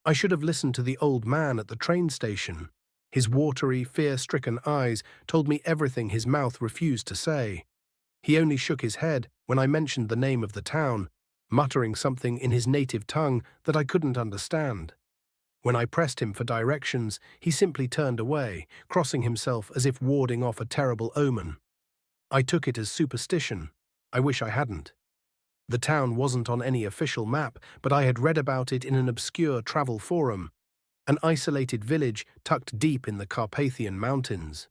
I should have listened to the old man at the train station. His watery, fear-stricken eyes told me everything his mouth refused to say. He only shook his head when I mentioned the name of the town, muttering something in his native tongue that I couldn't understand. When I pressed him for directions, he simply turned away, crossing himself as if warding off a terrible omen. I took it as superstition. I wish I hadn't. The town wasn't on any official map, but I had read about it in an obscure travel forum, an isolated village tucked deep in the Carpathian Mountains.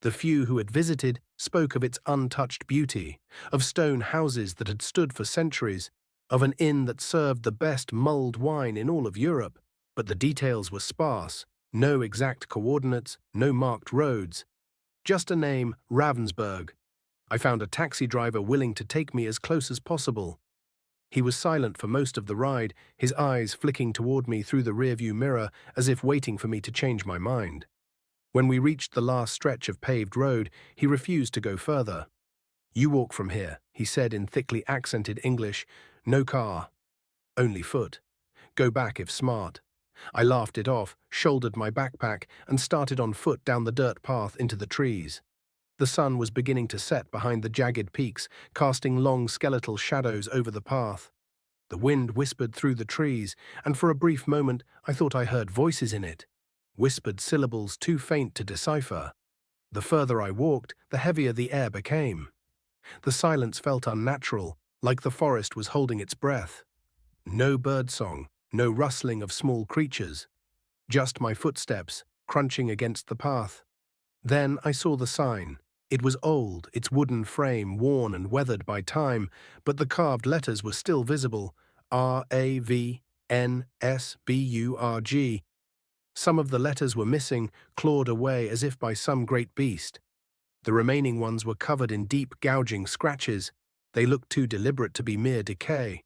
The few who had visited spoke of its untouched beauty, of stone houses that had stood for centuries, of an inn that served the best mulled wine in all of Europe, but the details were sparse, no exact coordinates, no marked roads, just a name, Ravensburg. I found a taxi driver willing to take me as close as possible. He was silent for most of the ride, his eyes flicking toward me through the rearview mirror as if waiting for me to change my mind. When we reached the last stretch of paved road, he refused to go further. "You walk from here," he said in thickly accented English. "No car. Only foot. Go back if smart." I laughed it off, shouldered my backpack, and started on foot down the dirt path into the trees. The sun was beginning to set behind the jagged peaks, casting long skeletal shadows over the path. The wind whispered through the trees, and for a brief moment I thought I heard voices in it, whispered syllables too faint to decipher. The further I walked, the heavier the air became. The silence felt unnatural, like the forest was holding its breath. No birdsong, no rustling of small creatures. Just my footsteps, crunching against the path. Then I saw the sign. It was old, its wooden frame worn and weathered by time, but the carved letters were still visible. RAVNSBURG. Some of the letters were missing, clawed away as if by some great beast. The remaining ones were covered in deep, gouging scratches. They looked too deliberate to be mere decay.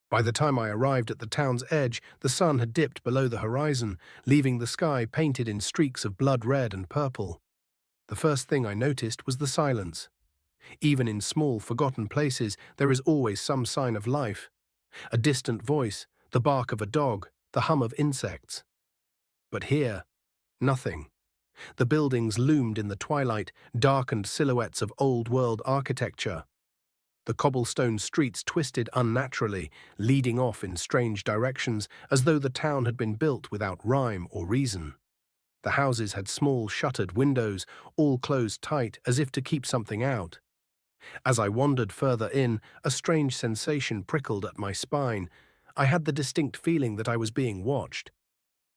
By the time I arrived at the town's edge, the sun had dipped below the horizon, leaving the sky painted in streaks of blood red and purple. The first thing I noticed was the silence. Even in small, forgotten places, there is always some sign of life. A distant voice, the bark of a dog, the hum of insects. But here, nothing. The buildings loomed in the twilight, darkened silhouettes of old-world architecture. The cobblestone streets twisted unnaturally, leading off in strange directions, as though the town had been built without rhyme or reason. The houses had small, shuttered windows, all closed tight, as if to keep something out. As I wandered further in, a strange sensation prickled at my spine. I had the distinct feeling that I was being watched.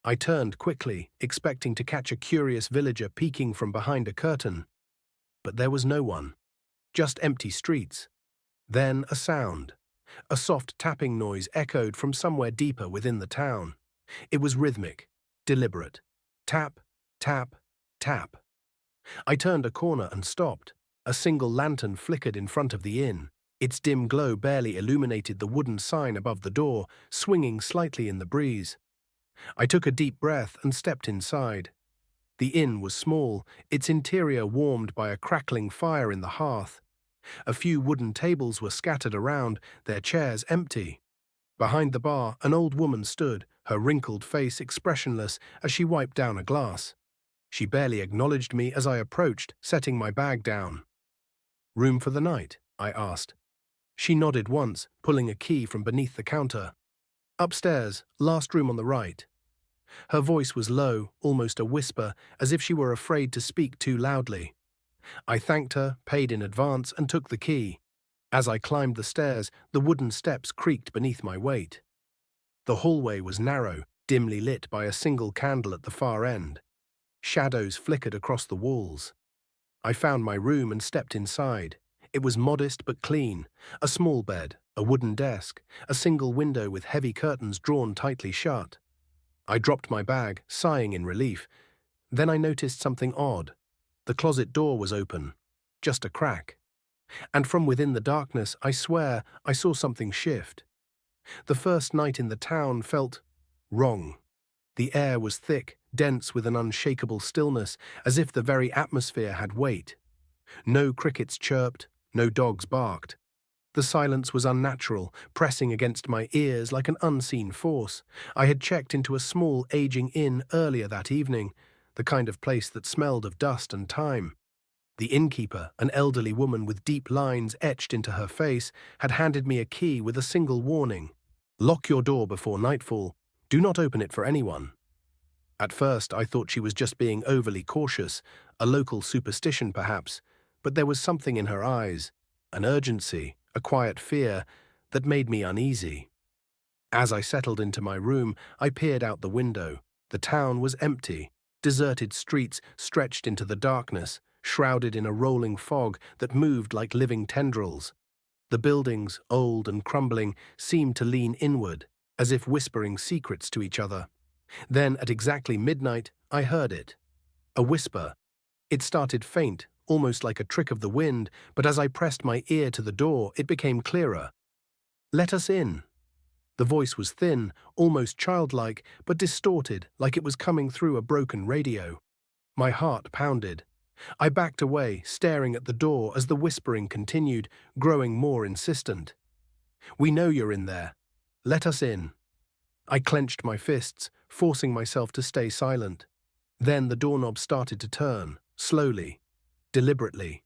I turned quickly, expecting to catch a curious villager peeking from behind a curtain. But there was no one. Just empty streets. Then a sound. A soft tapping noise echoed from somewhere deeper within the town. It was rhythmic, deliberate. Tap, tap, tap. I turned a corner and stopped. A single lantern flickered in front of the inn. Its dim glow barely illuminated the wooden sign above the door, swinging slightly in the breeze. I took a deep breath and stepped inside. The inn was small, its interior warmed by a crackling fire in the hearth. A few wooden tables were scattered around, their chairs empty. Behind the bar, an old woman stood, her wrinkled face expressionless as she wiped down a glass. She barely acknowledged me as I approached, setting my bag down. "Room for the night?" I asked. She nodded once, pulling a key from beneath the counter. "Upstairs, last room on the right." Her voice was low, almost a whisper, as if she were afraid to speak too loudly. I thanked her, paid in advance, and took the key. As I climbed the stairs, the wooden steps creaked beneath my weight. The hallway was narrow, dimly lit by a single candle at the far end. Shadows flickered across the walls. I found my room and stepped inside. It was modest but clean. A small bed, a wooden desk, a single window with heavy curtains drawn tightly shut. I dropped my bag, sighing in relief. Then I noticed something odd. The closet door was open, just a crack. And from within the darkness, I swear, I saw something shift. The first night in the town felt wrong. The air was thick, dense with an unshakable stillness, as if the very atmosphere had weight. No crickets chirped, no dogs barked. The silence was unnatural, pressing against my ears like an unseen force. I had checked into a small aging inn earlier that evening, the kind of place that smelled of dust and time. The innkeeper, an elderly woman with deep lines etched into her face, had handed me a key with a single warning. Lock your door before nightfall. Do not open it for anyone. At first, I thought she was just being overly cautious, a local superstition perhaps, but there was something in her eyes, an urgency, a quiet fear, that made me uneasy. As I settled into my room, I peered out the window. The town was empty. Deserted streets stretched into the darkness, shrouded in a rolling fog that moved like living tendrils. The buildings, old and crumbling, seemed to lean inward, as if whispering secrets to each other. Then, at exactly midnight, I heard it. A whisper. It started faint, almost like a trick of the wind, but as I pressed my ear to the door, it became clearer. "Let us in." The voice was thin, almost childlike, but distorted, like it was coming through a broken radio. My heart pounded. I backed away, staring at the door as the whispering continued, growing more insistent. "We know you're in there. Let us in." I clenched my fists, forcing myself to stay silent. Then the doorknob started to turn, slowly, deliberately.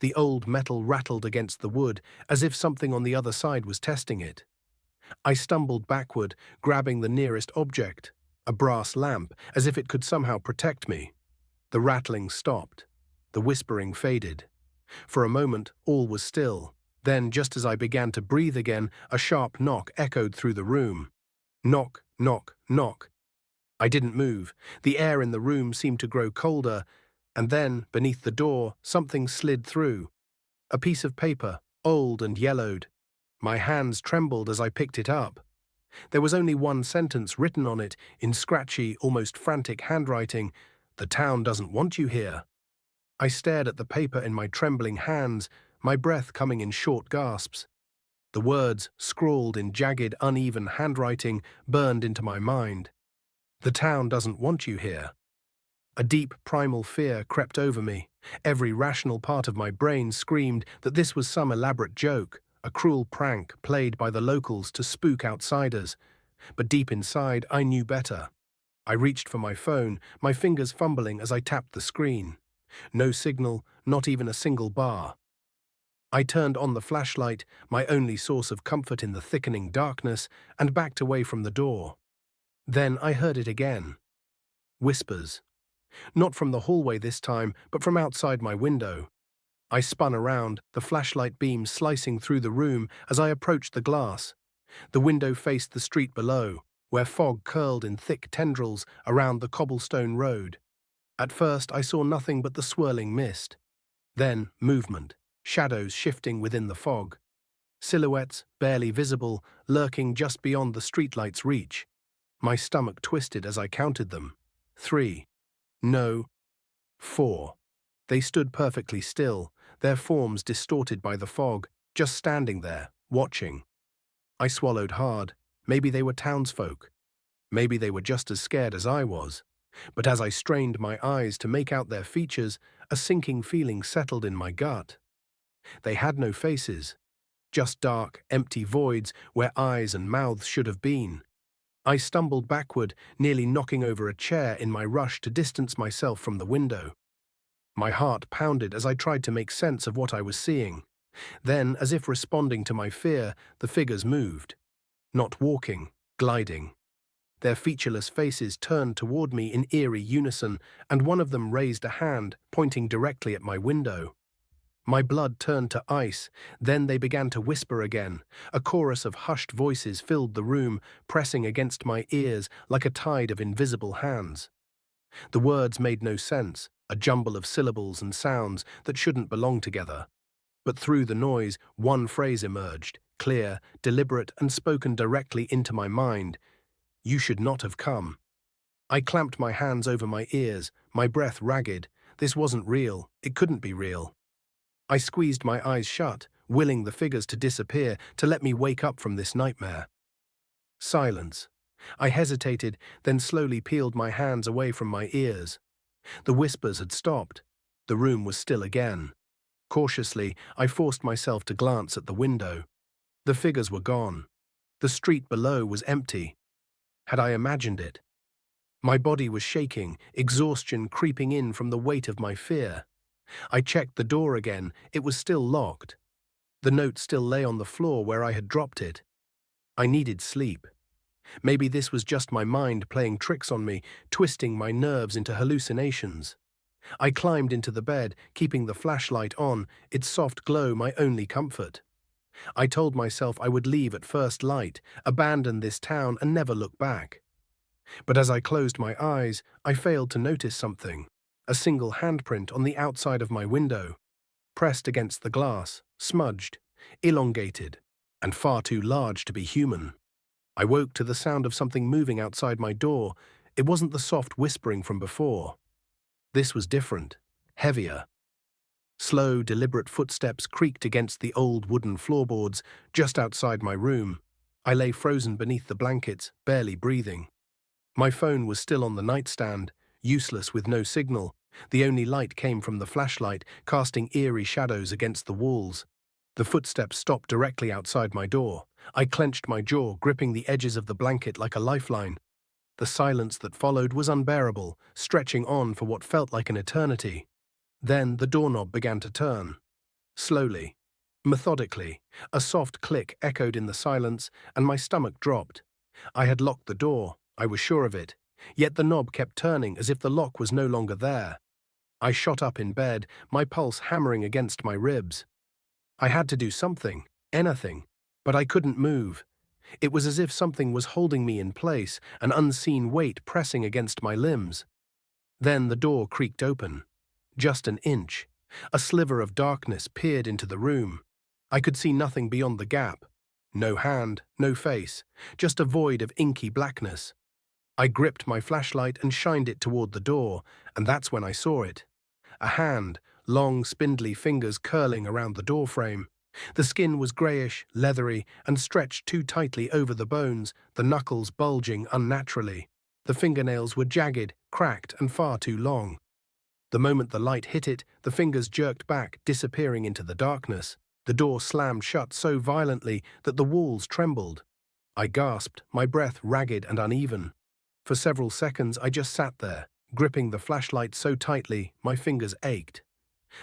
The old metal rattled against the wood, as if something on the other side was testing it. I stumbled backward, grabbing the nearest object, a brass lamp, as if it could somehow protect me. The rattling stopped. The whispering faded. For a moment, all was still. Then, just as I began to breathe again, a sharp knock echoed through the room. Knock, knock, knock. I didn't move. The air in the room seemed to grow colder, and then, beneath the door, something slid through. A piece of paper, old and yellowed. My hands trembled as I picked it up. There was only one sentence written on it, in scratchy, almost frantic handwriting: "The town doesn't want you here." I stared at the paper in my trembling hands, my breath coming in short gasps. The words, scrawled in jagged, uneven handwriting, burned into my mind. "The town doesn't want you here." A deep, primal fear crept over me. Every rational part of my brain screamed that this was some elaborate joke, a cruel prank played by the locals to spook outsiders. But deep inside, I knew better. I reached for my phone, my fingers fumbling as I tapped the screen. No signal, not even a single bar. I turned on the flashlight, my only source of comfort in the thickening darkness, and backed away from the door. Then I heard it again. Whispers. Not from the hallway this time, but from outside my window. I spun around, the flashlight beam slicing through the room as I approached the glass. The window faced the street below, where fog curled in thick tendrils around the cobblestone road. At first I saw nothing but the swirling mist. Then movement, shadows shifting within the fog. Silhouettes, barely visible, lurking just beyond the streetlight's reach. My stomach twisted as I counted them. 3. No. 4. They stood perfectly still, their forms distorted by the fog, just standing there, watching. I swallowed hard. Maybe they were townsfolk. Maybe they were just as scared as I was. But as I strained my eyes to make out their features, a sinking feeling settled in my gut. They had no faces, just dark, empty voids where eyes and mouths should have been. I stumbled backward, nearly knocking over a chair in my rush to distance myself from the window. My heart pounded as I tried to make sense of what I was seeing. Then, as if responding to my fear, the figures moved. Not walking, gliding. Their featureless faces turned toward me in eerie unison, and one of them raised a hand, pointing directly at my window. My blood turned to ice. Then they began to whisper again. A chorus of hushed voices filled the room, pressing against my ears like a tide of invisible hands. The words made no sense, a jumble of syllables and sounds that shouldn't belong together. But through the noise, one phrase emerged, clear, deliberate, and spoken directly into my mind. "You should not have come." I clamped my hands over my ears, my breath ragged. This wasn't real. It couldn't be real. I squeezed my eyes shut, willing the figures to disappear, to let me wake up from this nightmare. Silence. I hesitated, then slowly peeled my hands away from my ears. The whispers had stopped. The room was still again. Cautiously, I forced myself to glance at the window. The figures were gone. The street below was empty. Had I imagined it? My body was shaking, exhaustion creeping in from the weight of my fear. I checked the door again. It was still locked. The note still lay on the floor where I had dropped it. I needed sleep. Maybe this was just my mind playing tricks on me, twisting my nerves into hallucinations. I climbed into the bed, keeping the flashlight on, its soft glow my only comfort. I told myself I would leave at first light, abandon this town and never look back. But as I closed my eyes, I failed to notice something. A single handprint on the outside of my window, pressed against the glass, smudged, elongated, and far too large to be human. I woke to the sound of something moving outside my door. It wasn't the soft whispering from before. This was different, heavier. Slow, deliberate footsteps creaked against the old wooden floorboards just outside my room. I lay frozen beneath the blankets, barely breathing. My phone was still on the nightstand, useless with no signal. The only light came from the flashlight, casting eerie shadows against the walls. The footsteps stopped directly outside my door. I clenched my jaw, gripping the edges of the blanket like a lifeline. The silence that followed was unbearable, stretching on for what felt like an eternity. Then the doorknob began to turn. Slowly, methodically, a soft click echoed in the silence, and my stomach dropped. I had locked the door, I was sure of it, yet the knob kept turning as if the lock was no longer there. I shot up in bed, my pulse hammering against my ribs. I had to do something, anything, but I couldn't move. It was as if something was holding me in place, an unseen weight pressing against my limbs. Then the door creaked open. Just an inch. A sliver of darkness peered into the room. I could see nothing beyond the gap. No hand, no face, just a void of inky blackness. I gripped my flashlight and shined it toward the door, and that's when I saw it. A hand, long, spindly fingers curling around the doorframe. The skin was greyish, leathery, and stretched too tightly over the bones, the knuckles bulging unnaturally. The fingernails were jagged, cracked, and far too long. The moment the light hit it, the fingers jerked back, disappearing into the darkness. The door slammed shut so violently that the walls trembled. I gasped, my breath ragged and uneven. For several seconds I just sat there, gripping the flashlight so tightly my fingers ached.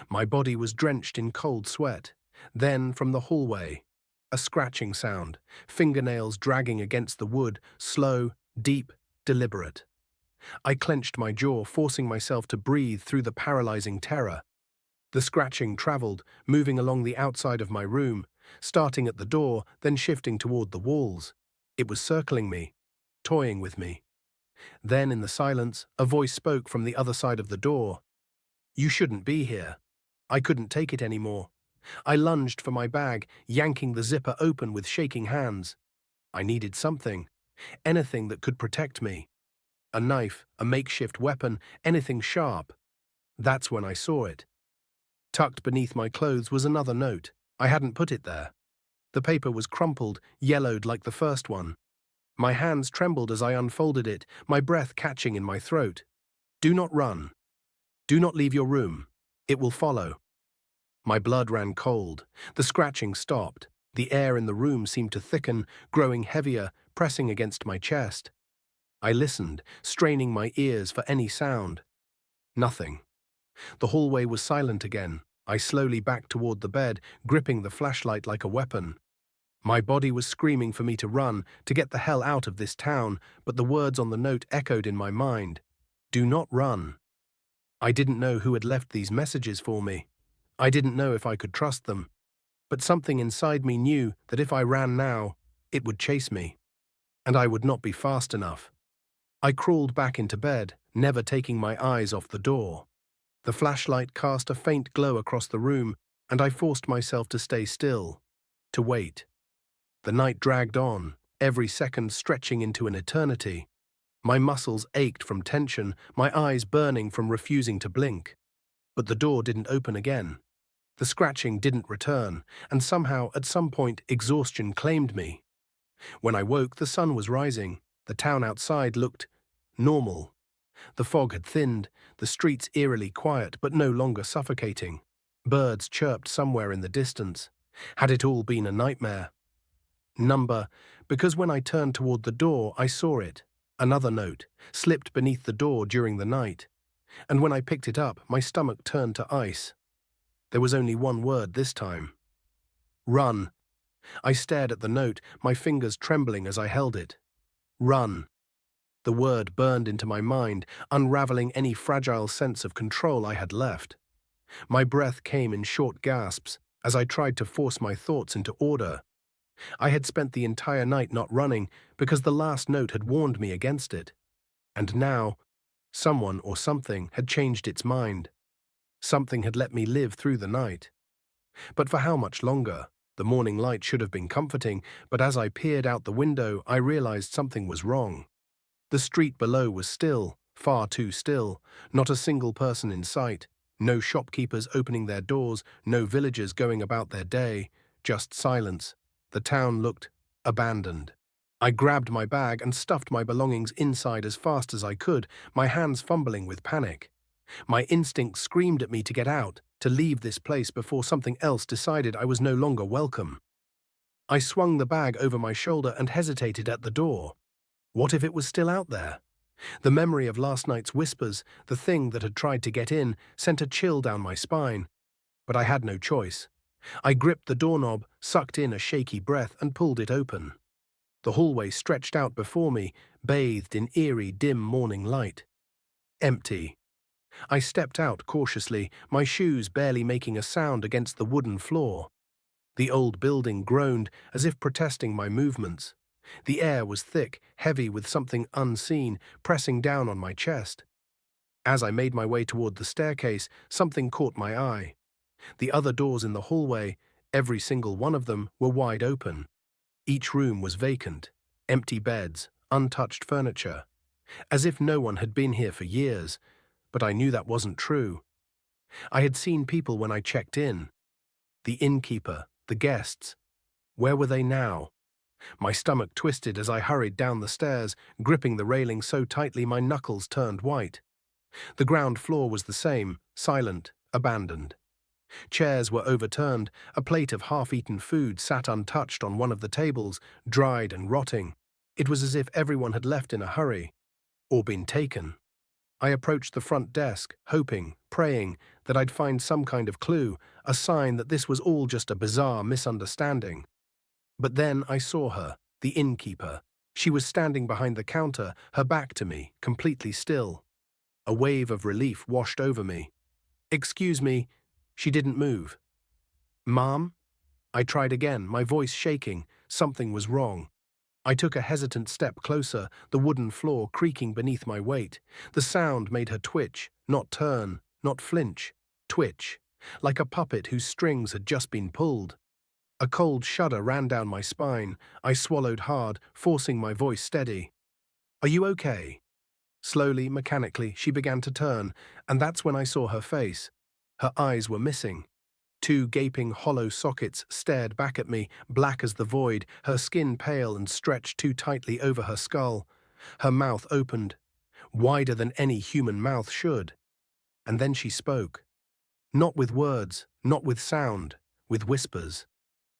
My body was drenched in cold sweat. Then, from the hallway, a scratching sound, fingernails dragging against the wood, slow, deep, deliberate. I clenched my jaw, forcing myself to breathe through the paralyzing terror. The scratching traveled, moving along the outside of my room, starting at the door, then shifting toward the walls. It was circling me, toying with me. Then, in the silence, a voice spoke from the other side of the door. "You shouldn't be here." I couldn't take it anymore. I lunged for my bag, yanking the zipper open with shaking hands. I needed something, anything that could protect me. A knife, a makeshift weapon, anything sharp. That's when I saw it. Tucked beneath my clothes was another note. I hadn't put it there. The paper was crumpled, yellowed like the first one. My hands trembled as I unfolded it, my breath catching in my throat. "Do not run. Do not leave your room. It will follow." My blood ran cold. The scratching stopped. The air in the room seemed to thicken, growing heavier, pressing against my chest. I listened, straining my ears for any sound. Nothing. The hallway was silent again. I slowly backed toward the bed, gripping the flashlight like a weapon. My body was screaming for me to run, to get the hell out of this town, but the words on the note echoed in my mind. "Do not run." I didn't know who had left these messages for me. I didn't know if I could trust them. But something inside me knew that if I ran now, it would chase me. And I would not be fast enough. I crawled back into bed, never taking my eyes off the door. The flashlight cast a faint glow across the room, and I forced myself to stay still, to wait. The night dragged on, every second stretching into an eternity. My muscles ached from tension, my eyes burning from refusing to blink. But the door didn't open again. The scratching didn't return, and somehow, at some point, exhaustion claimed me. When I woke, the sun was rising. The town outside looked normal. The fog had thinned, the streets eerily quiet but no longer suffocating. Birds chirped somewhere in the distance. Had it all been a nightmare? Number, because when I turned toward the door, I saw it. Another note, slipped beneath the door during the night. And when I picked it up, my stomach turned to ice. There was only one word this time. Run. I stared at the note, my fingers trembling as I held it. Run. The word burned into my mind, unraveling any fragile sense of control I had left. My breath came in short gasps as I tried to force my thoughts into order. I had spent the entire night not running because the last note had warned me against it. And now, someone or something had changed its mind. Something had let me live through the night. But for how much longer? The morning light should have been comforting, but as I peered out the window, I realized something was wrong. The street below was still, far too still, not a single person in sight, no shopkeepers opening their doors, no villagers going about their day, just silence. The town looked abandoned. I grabbed my bag and stuffed my belongings inside as fast as I could, my hands fumbling with panic. My instinct screamed at me to get out, to leave this place before something else decided I was no longer welcome. I swung the bag over my shoulder and hesitated at the door. What if it was still out there? The memory of last night's whispers, the thing that had tried to get in, sent a chill down my spine. But I had no choice. I gripped the doorknob, sucked in a shaky breath, and pulled it open. The hallway stretched out before me, bathed in eerie, dim morning light. Empty. I stepped out cautiously, my shoes barely making a sound against the wooden floor. The old building groaned as if protesting my movements. The air was thick, heavy with something unseen, pressing down on my chest. As I made my way toward the staircase, something caught my eye. The other doors in the hallway, every single one of them, were wide open. Each room was vacant, empty beds, untouched furniture, as if no one had been here for years, but I knew that wasn't true. I had seen people when I checked in. The innkeeper, the guests. Where were they now? My stomach twisted as I hurried down the stairs, gripping the railing so tightly my knuckles turned white. The ground floor was the same, silent, abandoned. Chairs were overturned, a plate of half-eaten food sat untouched on one of the tables, dried and rotting. It was as if everyone had left in a hurry, or been taken. I approached the front desk, hoping, praying, that I'd find some kind of clue, a sign that this was all just a bizarre misunderstanding. But then I saw her, the innkeeper. She was standing behind the counter, her back to me, completely still. A wave of relief washed over me. "Excuse me." She didn't move. "Ma'am?" I tried again, my voice shaking. Something was wrong. I took a hesitant step closer, the wooden floor creaking beneath my weight. The sound made her twitch, not turn, not flinch. Twitch, like a puppet whose strings had just been pulled. A cold shudder ran down my spine. I swallowed hard, forcing my voice steady. "Are you okay?" Slowly, mechanically, she began to turn, and that's when I saw her face. Her eyes were missing. Two gaping hollow sockets stared back at me, black as the void, her skin pale and stretched too tightly over her skull. Her mouth opened, wider than any human mouth should. And then she spoke. Not with words, not with sound, with whispers.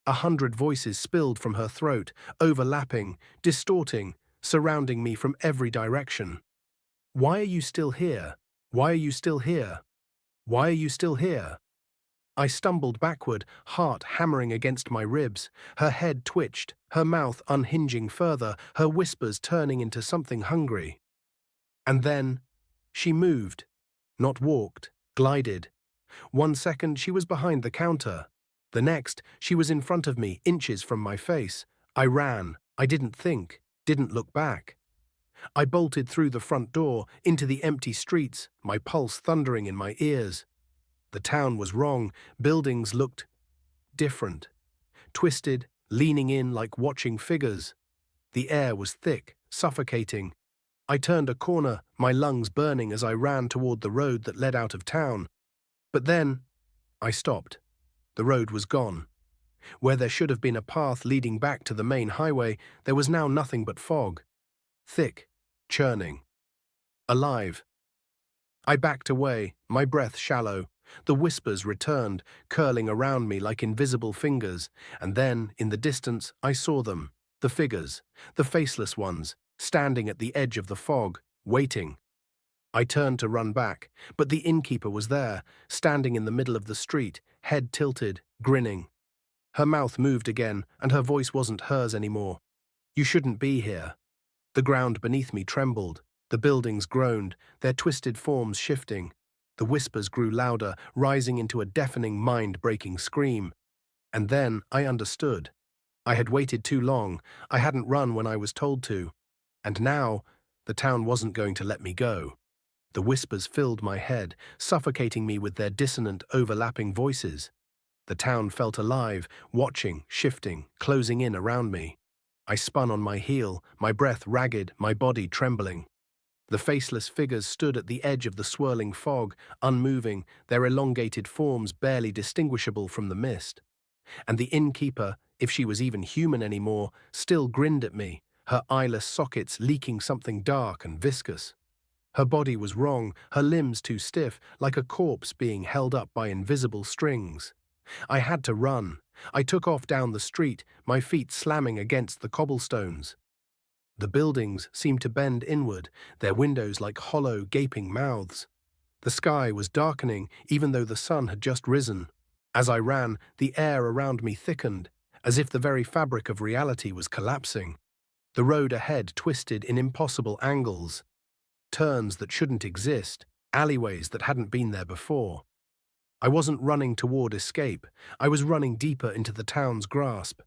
100 voices spilled from her throat, overlapping, distorting, surrounding me from every direction. "Why are you still here? Why are you still here? Why are you still here?" I stumbled backward, heart hammering against my ribs. Her head twitched, her mouth unhinging further, her whispers turning into something hungry. And then she moved, not walked, glided. 1 second she was behind the counter. The next, she was in front of me, inches from my face. I ran. I didn't think, didn't look back. I bolted through the front door, into the empty streets, my pulse thundering in my ears. The town was wrong. Buildings looked different. Twisted, leaning in like watching figures. The air was thick, suffocating. I turned a corner, my lungs burning as I ran toward the road that led out of town. But then, I stopped. The road was gone. Where there should have been a path leading back to the main highway, there was now nothing but fog. Thick, churning. Alive. I backed away, my breath shallow. The whispers returned, curling around me like invisible fingers, and then, in the distance, I saw them, the figures, the faceless ones, standing at the edge of the fog, waiting. I turned to run back, but the innkeeper was there, standing in the middle of the street, head tilted, grinning. Her mouth moved again, and her voice wasn't hers anymore. "You shouldn't be here." The ground beneath me trembled. The buildings groaned, their twisted forms shifting. The whispers grew louder, rising into a deafening, mind-breaking scream. And then I understood. I had waited too long. I hadn't run when I was told to. And now, the town wasn't going to let me go. The whispers filled my head, suffocating me with their dissonant, overlapping voices. The town felt alive, watching, shifting, closing in around me. I spun on my heel, my breath ragged, my body trembling. The faceless figures stood at the edge of the swirling fog, unmoving, their elongated forms barely distinguishable from the mist. And the innkeeper, if she was even human anymore, still grinned at me, her eyeless sockets leaking something dark and viscous. Her body was wrong, her limbs too stiff, like a corpse being held up by invisible strings. I had to run. I took off down the street, my feet slamming against the cobblestones. The buildings seemed to bend inward, their windows like hollow, gaping mouths. The sky was darkening, even though the sun had just risen. As I ran, the air around me thickened, as if the very fabric of reality was collapsing. The road ahead twisted in impossible angles, turns that shouldn't exist, alleyways that hadn't been there before. I wasn't running toward escape, I was running deeper into the town's grasp.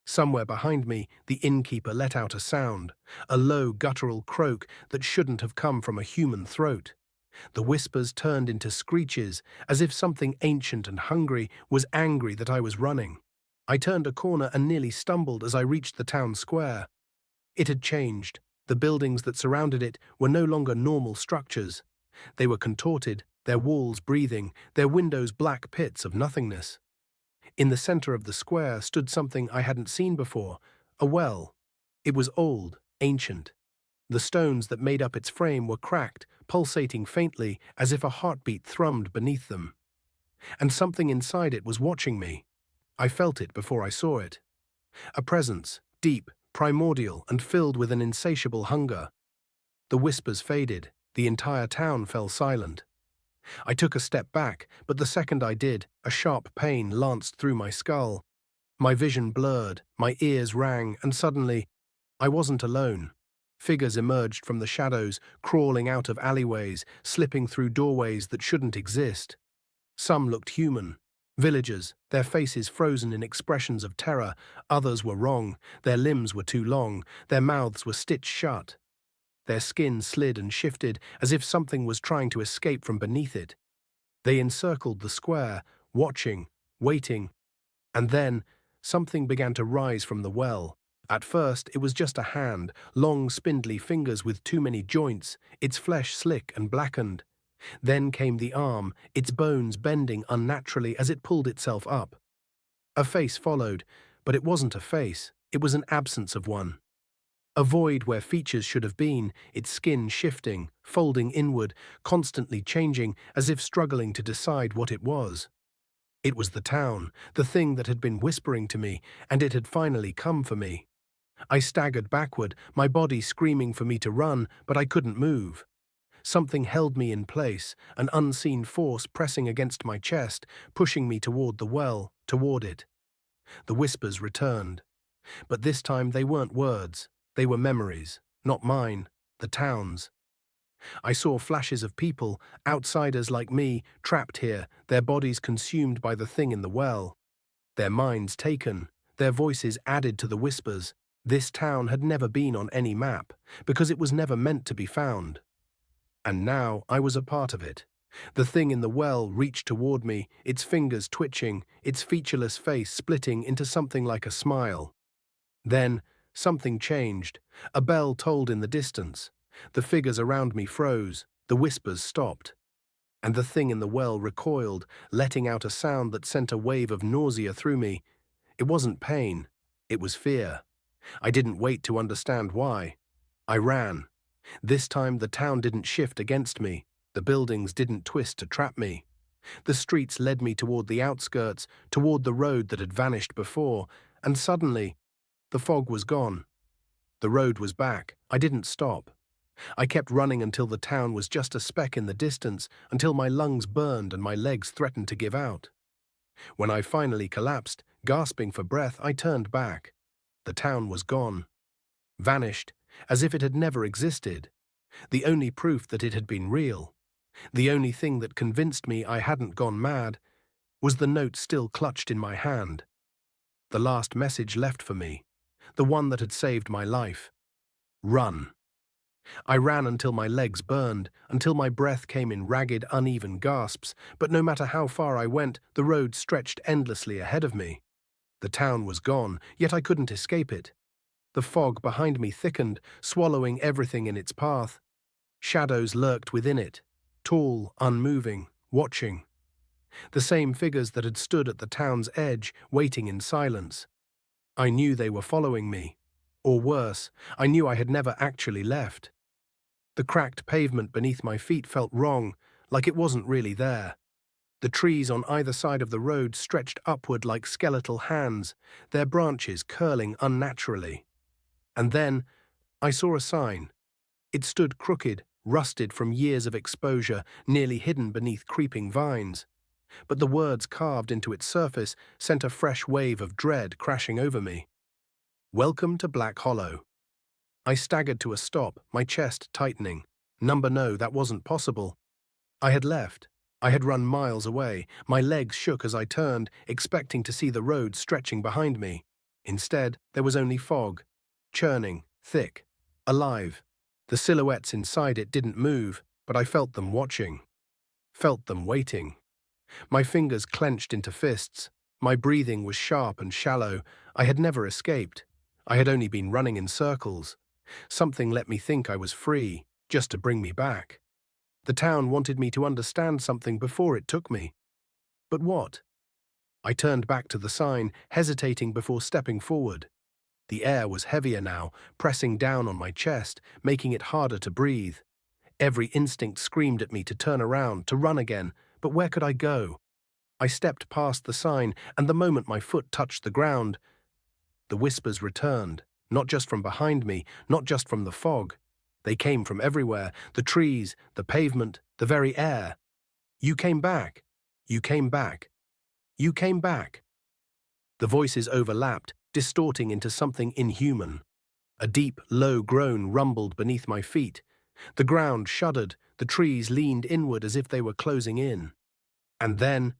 Somewhere behind me, the innkeeper let out a sound, a low guttural croak that shouldn't have come from a human throat. The whispers turned into screeches, as if something ancient and hungry was angry that I was running. I turned a corner and nearly stumbled as I reached the town square. It had changed. The buildings that surrounded it were no longer normal structures. They were contorted, their walls breathing, their windows black pits of nothingness. In the center of the square stood something I hadn't seen before, a well. It was old, ancient. The stones that made up its frame were cracked, pulsating faintly as if a heartbeat thrummed beneath them. And something inside it was watching me. I felt it before I saw it. A presence, deep, primordial, and filled with an insatiable hunger. The whispers faded. The entire town fell silent. I took a step back, but the second I did, a sharp pain lanced through my skull. My vision blurred, my ears rang, and suddenly, I wasn't alone. Figures emerged from the shadows, crawling out of alleyways, slipping through doorways that shouldn't exist. Some looked human. Villagers, their faces frozen in expressions of terror. Others were wrong. Their limbs were too long. Their mouths were stitched shut. Their skin slid and shifted as if something was trying to escape from beneath it. They encircled the square, watching, waiting. And then, something began to rise from the well. At first, it was just a hand, long spindly fingers with too many joints, its flesh slick and blackened. Then came the arm, its bones bending unnaturally as it pulled itself up. A face followed, but it wasn't a face, it was an absence of one. A void where features should have been, its skin shifting, folding inward, constantly changing, as if struggling to decide what it was. It was the town, the thing that had been whispering to me, and it had finally come for me. I staggered backward, my body screaming for me to run, but I couldn't move. Something held me in place, an unseen force pressing against my chest, pushing me toward the well, toward it. The whispers returned. But this time they weren't words. They were memories, not mine, the town's. I saw flashes of people, outsiders like me, trapped here, their bodies consumed by the thing in the well. Their minds taken, their voices added to the whispers. This town had never been on any map, because it was never meant to be found. And now I was a part of it. The thing in the well reached toward me, its fingers twitching, its featureless face splitting into something like a smile. Then, something changed. A bell tolled in the distance. The figures around me froze. The whispers stopped. And the thing in the well recoiled, letting out a sound that sent a wave of nausea through me. It wasn't pain. It was fear. I didn't wait to understand why. I ran. This time the town didn't shift against me. The buildings didn't twist to trap me. The streets led me toward the outskirts, toward the road that had vanished before, and suddenly, the fog was gone. The road was back. I didn't stop. I kept running until the town was just a speck in the distance, until my lungs burned and my legs threatened to give out. When I finally collapsed, gasping for breath, I turned back. The town was gone. Vanished, as if it had never existed. The only proof that it had been real, the only thing that convinced me I hadn't gone mad, was the note still clutched in my hand. The last message left for me, the one that had saved my life. Run. I ran until my legs burned, until my breath came in ragged, uneven gasps, but no matter how far I went, the road stretched endlessly ahead of me. The town was gone, yet I couldn't escape it. The fog behind me thickened, swallowing everything in its path. Shadows lurked within it, tall, unmoving, watching. The same figures that had stood at the town's edge, waiting in silence. I knew they were following me. Or worse, I knew I had never actually left. The cracked pavement beneath my feet felt wrong, like it wasn't really there. The trees on either side of the road stretched upward like skeletal hands, their branches curling unnaturally. And then, I saw a sign. It stood crooked, rusted from years of exposure, nearly hidden beneath creeping vines. But the words carved into its surface sent a fresh wave of dread crashing over me. Welcome to Black Hollow. I staggered to a stop, my chest tightening. No, that wasn't possible. I had left. I had run miles away. My legs shook as I turned, expecting to see the road stretching behind me. Instead, there was only fog. Churning, thick, alive. The silhouettes inside it didn't move, but I felt them watching. Felt them waiting. My fingers clenched into fists. My breathing was sharp and shallow. I had never escaped. I had only been running in circles. Something let me think I was free, just to bring me back. The town wanted me to understand something before it took me. But what? I turned back to the sign, hesitating before stepping forward. The air was heavier now, pressing down on my chest, making it harder to breathe. Every instinct screamed at me to turn around, to run again, but where could I go? I stepped past the sign, and the moment my foot touched the ground, the whispers returned, not just from behind me, not just from the fog. They came from everywhere, the trees, the pavement, the very air. You came back. You came back. You came back. The voices overlapped, distorting into something inhuman. A deep, low groan rumbled beneath my feet. The ground shuddered, the trees leaned inward as if they were closing in. And then,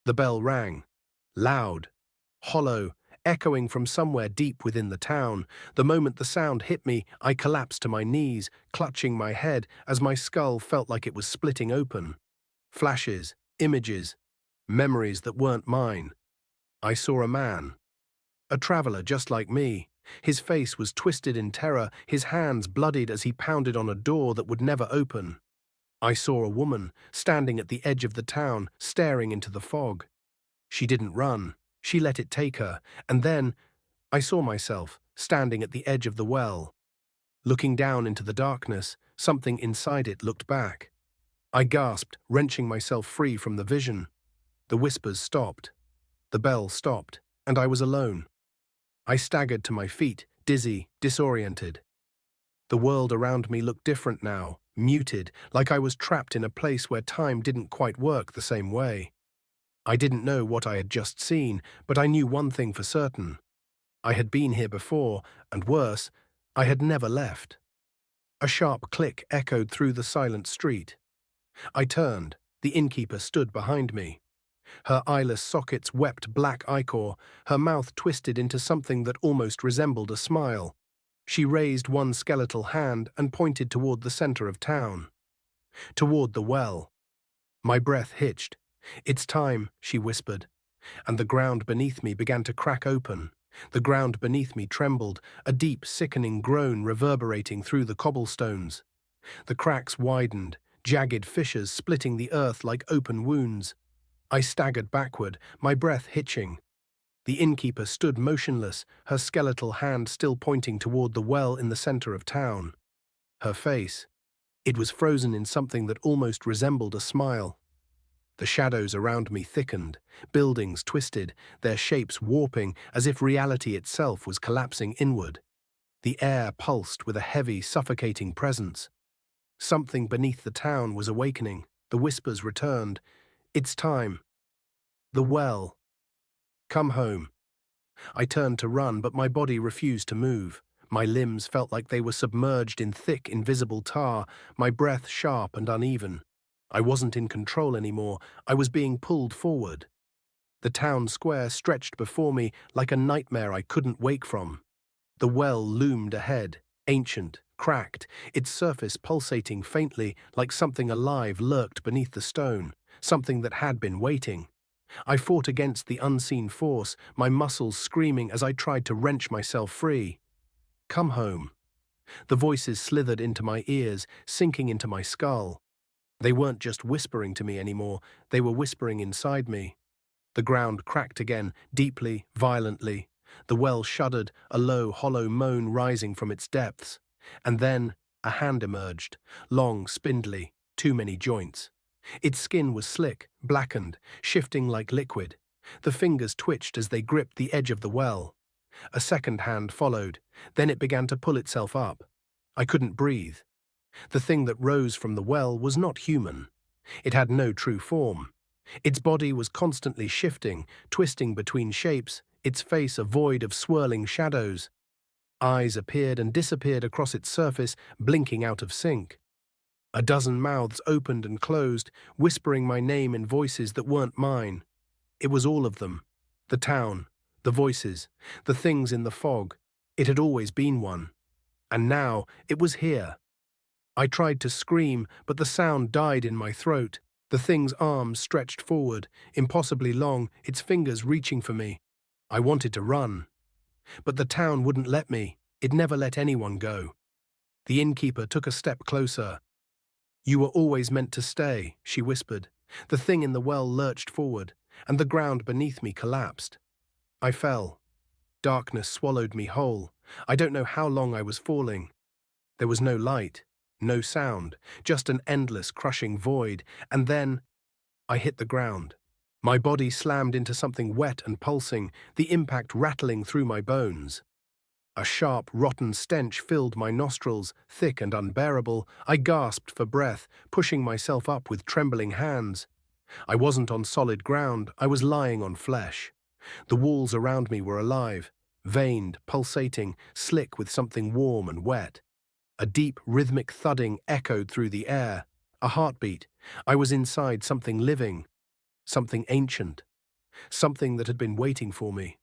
the bell rang. Loud, hollow, echoing from somewhere deep within the town. The moment the sound hit me, I collapsed to my knees, clutching my head as my skull felt like it was splitting open. Flashes, images, memories that weren't mine. I saw a man. A traveler just like me. His face was twisted in terror, his hands bloodied as he pounded on a door that would never open. I saw a woman, standing at the edge of the town, staring into the fog. She didn't run. She let it take her, and then I saw myself, standing at the edge of the well. Looking down into the darkness, something inside it looked back. I gasped, wrenching myself free from the vision. The whispers stopped. The bell stopped, and I was alone. I staggered to my feet, dizzy, disoriented. The world around me looked different now, muted, like I was trapped in a place where time didn't quite work the same way. I didn't know what I had just seen, but I knew one thing for certain. I had been here before, and worse, I had never left. A sharp click echoed through the silent street. I turned. The innkeeper stood behind me. Her eyeless sockets wept black ichor, her mouth twisted into something that almost resembled a smile. She raised one skeletal hand and pointed toward the center of town. Toward the well. My breath hitched. "It's time," she whispered, and the ground beneath me began to crack open. The ground beneath me trembled, a deep, sickening groan reverberating through the cobblestones. The cracks widened, jagged fissures splitting the earth like open wounds. I staggered backward, my breath hitching. The innkeeper stood motionless, her skeletal hand still pointing toward the well in the center of town. Her face, it was frozen in something that almost resembled a smile. The shadows around me thickened, buildings twisted, their shapes warping as if reality itself was collapsing inward. The air pulsed with a heavy, suffocating presence. Something beneath the town was awakening. The whispers returned. It's time. The well. Come home. I turned to run, but my body refused to move. My limbs felt like they were submerged in thick, invisible tar, my breath sharp and uneven. I wasn't in control anymore. I was being pulled forward. The town square stretched before me like a nightmare I couldn't wake from. The well loomed ahead, ancient, cracked, its surface pulsating faintly like something alive lurked beneath the stone, something that had been waiting. I fought against the unseen force, my muscles screaming as I tried to wrench myself free. Come home. The voices slithered into my ears, sinking into my skull. They weren't just whispering to me anymore, they were whispering inside me. The ground cracked again, deeply, violently. The well shuddered, a low, hollow moan rising from its depths. And then a hand emerged, long, spindly, too many joints. Its skin was slick, blackened, shifting like liquid. The fingers twitched as they gripped the edge of the well. A second hand followed, then it began to pull itself up. I couldn't breathe. The thing that rose from the well was not human. It had no true form. Its body was constantly shifting, twisting between shapes, its face a void of swirling shadows. Eyes appeared and disappeared across its surface, blinking out of sync. A dozen mouths opened and closed, whispering my name in voices that weren't mine. It was all of them. The town, the voices, the things in the fog. It had always been one. And now it was here. I tried to scream, but the sound died in my throat. The thing's arms stretched forward, impossibly long, its fingers reaching for me. I wanted to run. But the town wouldn't let me. It never let anyone go. The innkeeper took a step closer. You were always meant to stay, she whispered. The thing in the well lurched forward, and the ground beneath me collapsed. I fell. Darkness swallowed me whole. I don't know how long I was falling. There was no light, no sound, just an endless crushing void, and then I hit the ground. My body slammed into something wet and pulsing, the impact rattling through my bones. A sharp, rotten stench filled my nostrils, thick and unbearable. I gasped for breath, pushing myself up with trembling hands. I wasn't on solid ground, I was lying on flesh. The walls around me were alive, veined, pulsating, slick with something warm and wet. A deep, rhythmic thudding echoed through the air. A heartbeat. I was inside something living, something ancient, something that had been waiting for me.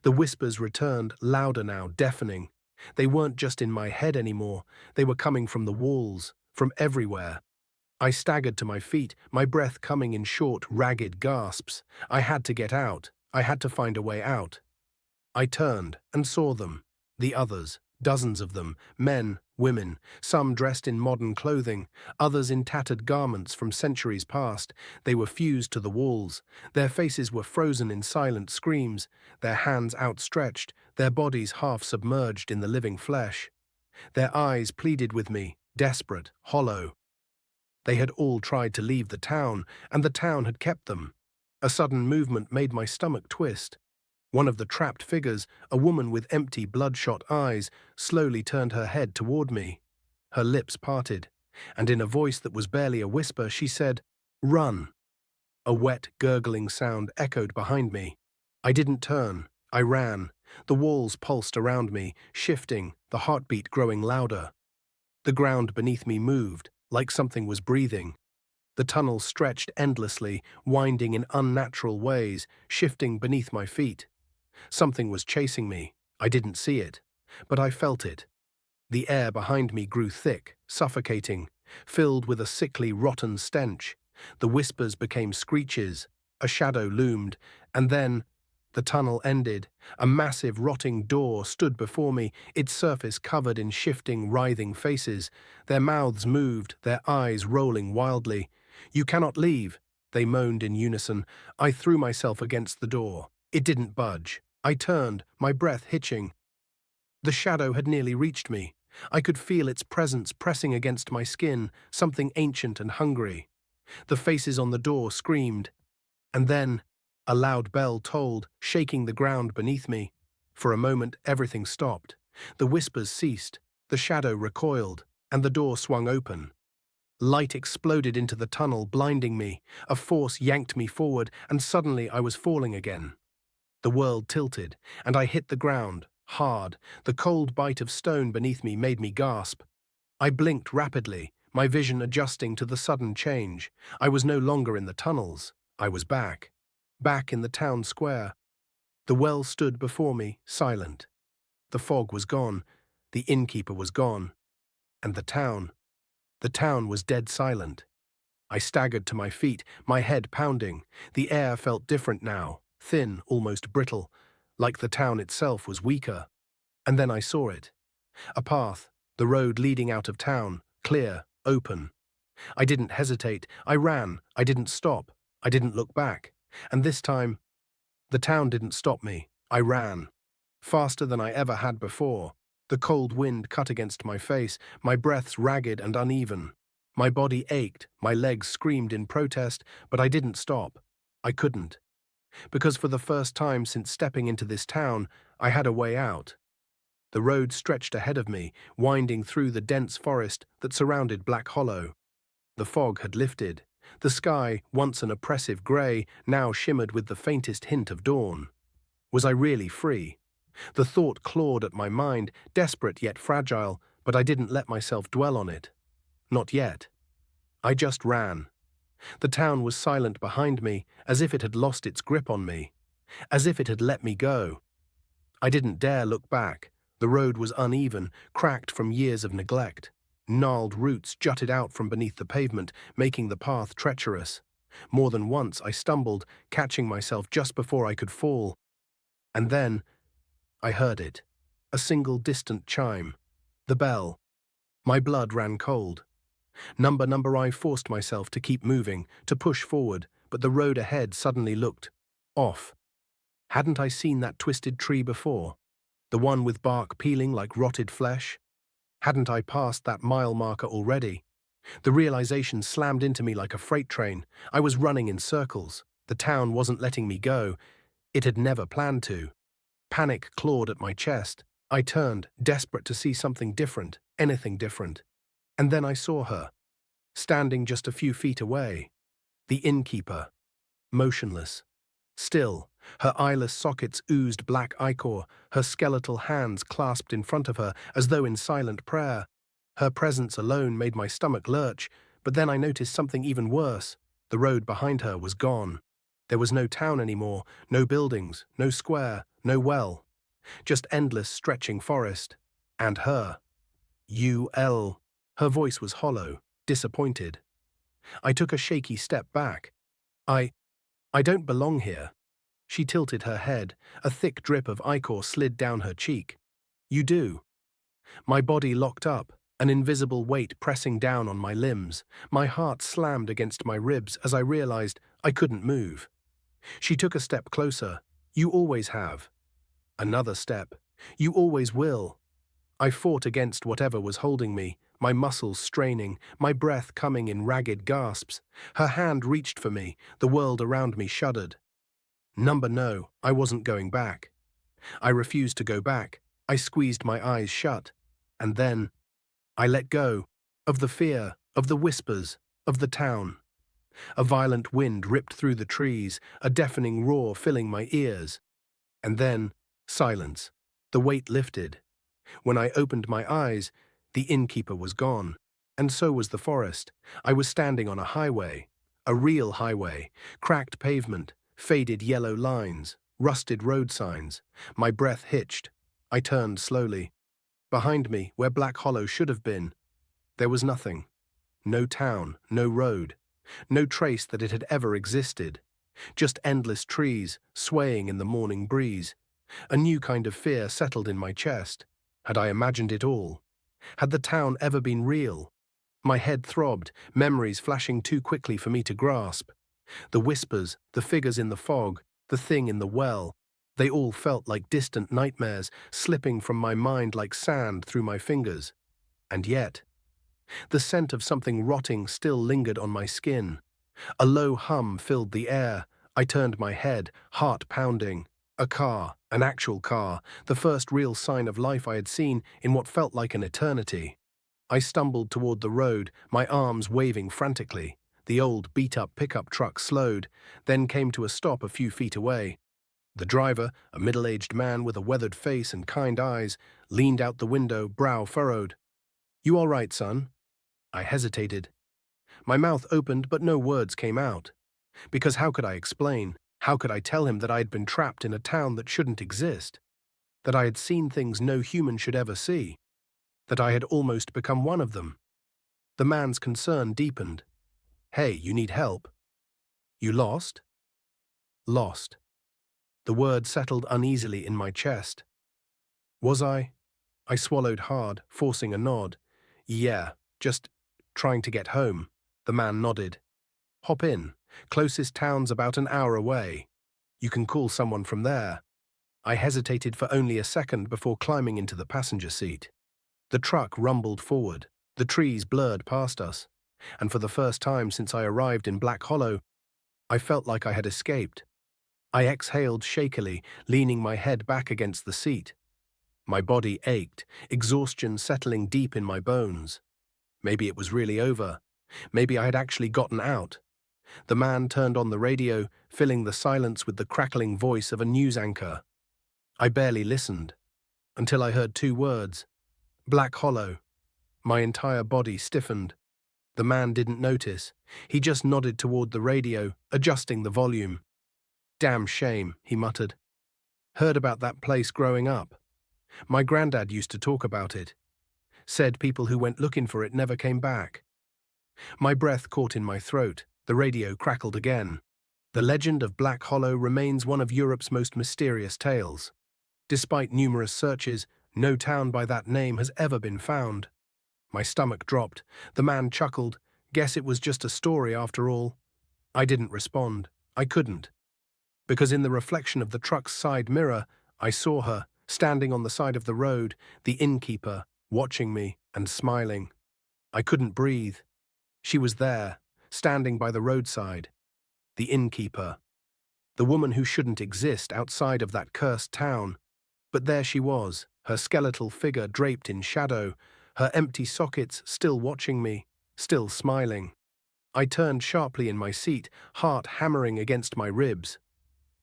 The whispers returned, louder now, deafening. They weren't just in my head anymore, they were coming from the walls, from everywhere. I staggered to my feet, my breath coming in short, ragged gasps. I had to get out. I had to find a way out. I turned and saw them, the others, dozens of them, men, women, some dressed in modern clothing, others in tattered garments from centuries past. They were fused to the walls. Their faces were frozen in silent screams, their hands outstretched, their bodies half submerged in the living flesh. Their eyes pleaded with me, desperate, hollow. They had all tried to leave the town, and the town had kept them. A sudden movement made my stomach twist. One of the trapped figures, a woman with empty, bloodshot eyes, slowly turned her head toward me. Her lips parted, and in a voice that was barely a whisper, she said, "Run." A wet, gurgling sound echoed behind me. I didn't turn. I ran. The walls pulsed around me, shifting, the heartbeat growing louder. The ground beneath me moved, like something was breathing. The tunnel stretched endlessly, winding in unnatural ways, shifting beneath my feet. Something was chasing me. I didn't see it, but I felt it. The air behind me grew thick, suffocating, filled with a sickly, rotten stench. The whispers became screeches. A shadow loomed, and then the tunnel ended. A massive, rotting door stood before me, its surface covered in shifting, writhing faces. Their mouths moved, their eyes rolling wildly. "You cannot leave," they moaned in unison. I threw myself against the door. It didn't budge. I turned, my breath hitching. The shadow had nearly reached me. I could feel its presence pressing against my skin, something ancient and hungry. The faces on the door screamed, and then a loud bell tolled, shaking the ground beneath me. For a moment, everything stopped. The whispers ceased, the shadow recoiled, and the door swung open. Light exploded into the tunnel, blinding me. A force yanked me forward, and suddenly I was falling again. The world tilted, and I hit the ground, hard. The cold bite of stone beneath me made me gasp. I blinked rapidly, my vision adjusting to the sudden change. I was no longer in the tunnels. I was back. Back in the town square. The well stood before me, silent. The fog was gone. The innkeeper was gone. And the town was dead silent. I staggered to my feet, my head pounding. The air felt different now, thin, almost brittle, like the town itself was weaker. And then I saw it. A path, the road leading out of town, clear, open. I didn't hesitate. I ran. I didn't stop. I didn't look back. And this time, the town didn't stop me. I ran. Faster than I ever had before. The cold wind cut against my face, my breaths ragged and uneven. My body ached, my legs screamed in protest, but I didn't stop. I couldn't. Because for the first time since stepping into this town, I had a way out. The road stretched ahead of me, winding through the dense forest that surrounded Black Hollow. The fog had lifted. The sky, once an oppressive grey, now shimmered with the faintest hint of dawn. Was I really free? The thought clawed at my mind, desperate yet fragile, but I didn't let myself dwell on it. Not yet. I just ran. The town was silent behind me, as if it had lost its grip on me, as if it had let me go. I didn't dare look back. The road was uneven, cracked from years of neglect. Gnarled roots jutted out from beneath the pavement, making the path treacherous. More than once I stumbled, catching myself just before I could fall. And then I heard it. A single distant chime. The bell. My blood ran cold. Number I forced myself to keep moving, to push forward, but the road ahead suddenly looked off. Hadn't I seen that twisted tree before? The one with bark peeling like rotted flesh? Hadn't I passed that mile marker already? The realization slammed into me like a freight train. I was running in circles. The town wasn't letting me go. It had never planned to. Panic clawed at my chest. I turned, desperate to see something different, anything different. And then I saw her, standing just a few feet away. The innkeeper, motionless. Still, her eyeless sockets oozed black ichor, her skeletal hands clasped in front of her as though in silent prayer. Her presence alone made my stomach lurch, but then I noticed something even worse. The road behind her was gone. There was no town anymore, no buildings, no square, no well. Just endless stretching forest. And her. U.L. Her voice was hollow, disappointed. I took a shaky step back. I don't belong here. She tilted her head. A thick drip of ichor slid down her cheek. You do. My body locked up, an invisible weight pressing down on my limbs. My heart slammed against my ribs as I realized I couldn't move. She took a step closer. You always have. Another step. You always will. I fought against whatever was holding me, my muscles straining, my breath coming in ragged gasps. Her hand reached for me. The world around me shuddered. No, I wasn't going back. I refused to go back. I squeezed my eyes shut. And then I let go of the fear, of the whispers, of the town. A violent wind ripped through the trees, a deafening roar filling my ears. And then silence. The weight lifted. When I opened my eyes, the innkeeper was gone. And so was the forest. I was standing on a highway. A real highway. Cracked pavement, faded yellow lines, rusted road signs. My breath hitched. I turned slowly. Behind me, where Black Hollow should have been, there was nothing. No town, no road. No trace that it had ever existed. Just endless trees, swaying in the morning breeze. A new kind of fear settled in my chest. Had I imagined it all? Had the town ever been real? My head throbbed, memories flashing too quickly for me to grasp. The whispers, the figures in the fog, the thing in the well, they all felt like distant nightmares, slipping from my mind like sand through my fingers. And yet, the scent of something rotting still lingered on my skin. A low hum filled the air. I turned my head, heart pounding. A car, an actual car, the first real sign of life I had seen in what felt like an eternity. I stumbled toward the road, my arms waving frantically. The old, beat-up pickup truck slowed, then came to a stop a few feet away. The driver, a middle-aged man with a weathered face and kind eyes, leaned out the window, brow furrowed. "You all right, son?" I hesitated. My mouth opened, but no words came out. Because how could I explain? How could I tell him that I had been trapped in a town that shouldn't exist? That I had seen things no human should ever see? That I had almost become one of them? The man's concern deepened. "Hey, you need help? You lost?" Lost. The word settled uneasily in my chest. Was I? I swallowed hard, forcing a nod. "Yeah, just trying to get home." The man nodded. "Hop in. Closest town's about an hour away. You can call someone from there." I hesitated for only a second before climbing into the passenger seat. The truck rumbled forward. The trees blurred past us. And for the first time since I arrived in Black Hollow, I felt like I had escaped. I exhaled shakily, leaning my head back against the seat. My body ached, exhaustion settling deep in my bones. Maybe it was really over. Maybe I had actually gotten out. The man turned on the radio, filling the silence with the crackling voice of a news anchor. I barely listened, until I heard two words: Black Hollow. My entire body stiffened. The man didn't notice. He just nodded toward the radio, adjusting the volume. "Damn shame," he muttered. "Heard about that place growing up. My granddad used to talk about it. Said people who went looking for it never came back." My breath caught in my throat. The radio crackled again. The legend of Black Hollow remains one of Europe's most mysterious tales. Despite numerous searches, no town by that name has ever been found. My stomach dropped. The man chuckled. "Guess it was just a story after all." I didn't respond. I couldn't. Because in the reflection of the truck's side mirror, I saw her, standing on the side of the road, the innkeeper, watching me and smiling. I couldn't breathe. She was there, standing by the roadside. The innkeeper. The woman who shouldn't exist outside of that cursed town. But there she was, her skeletal figure draped in shadow, her empty sockets still watching me, still smiling. I turned sharply in my seat, heart hammering against my ribs.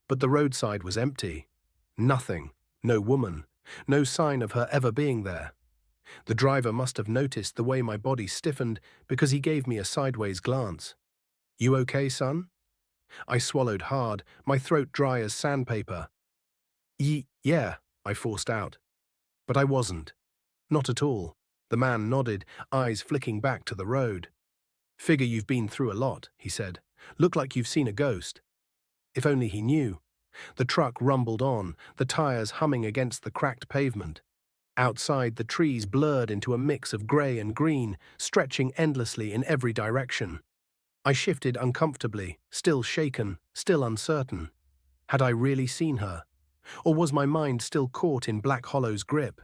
But the roadside was empty. Nothing. No woman. No sign of her ever being there. The driver must have noticed the way my body stiffened because he gave me a sideways glance. "You okay, son?" I swallowed hard, my throat dry as sandpaper. Yeah, I forced out. But I wasn't. Not at all. The man nodded, eyes flicking back to the road. "Figure you've been through a lot," he said. "Look like you've seen a ghost." If only he knew. The truck rumbled on, the tires humming against the cracked pavement. Outside, the trees blurred into a mix of grey and green, stretching endlessly in every direction. I shifted uncomfortably, still shaken, still uncertain. Had I really seen her? Or was my mind still caught in Black Hollow's grip?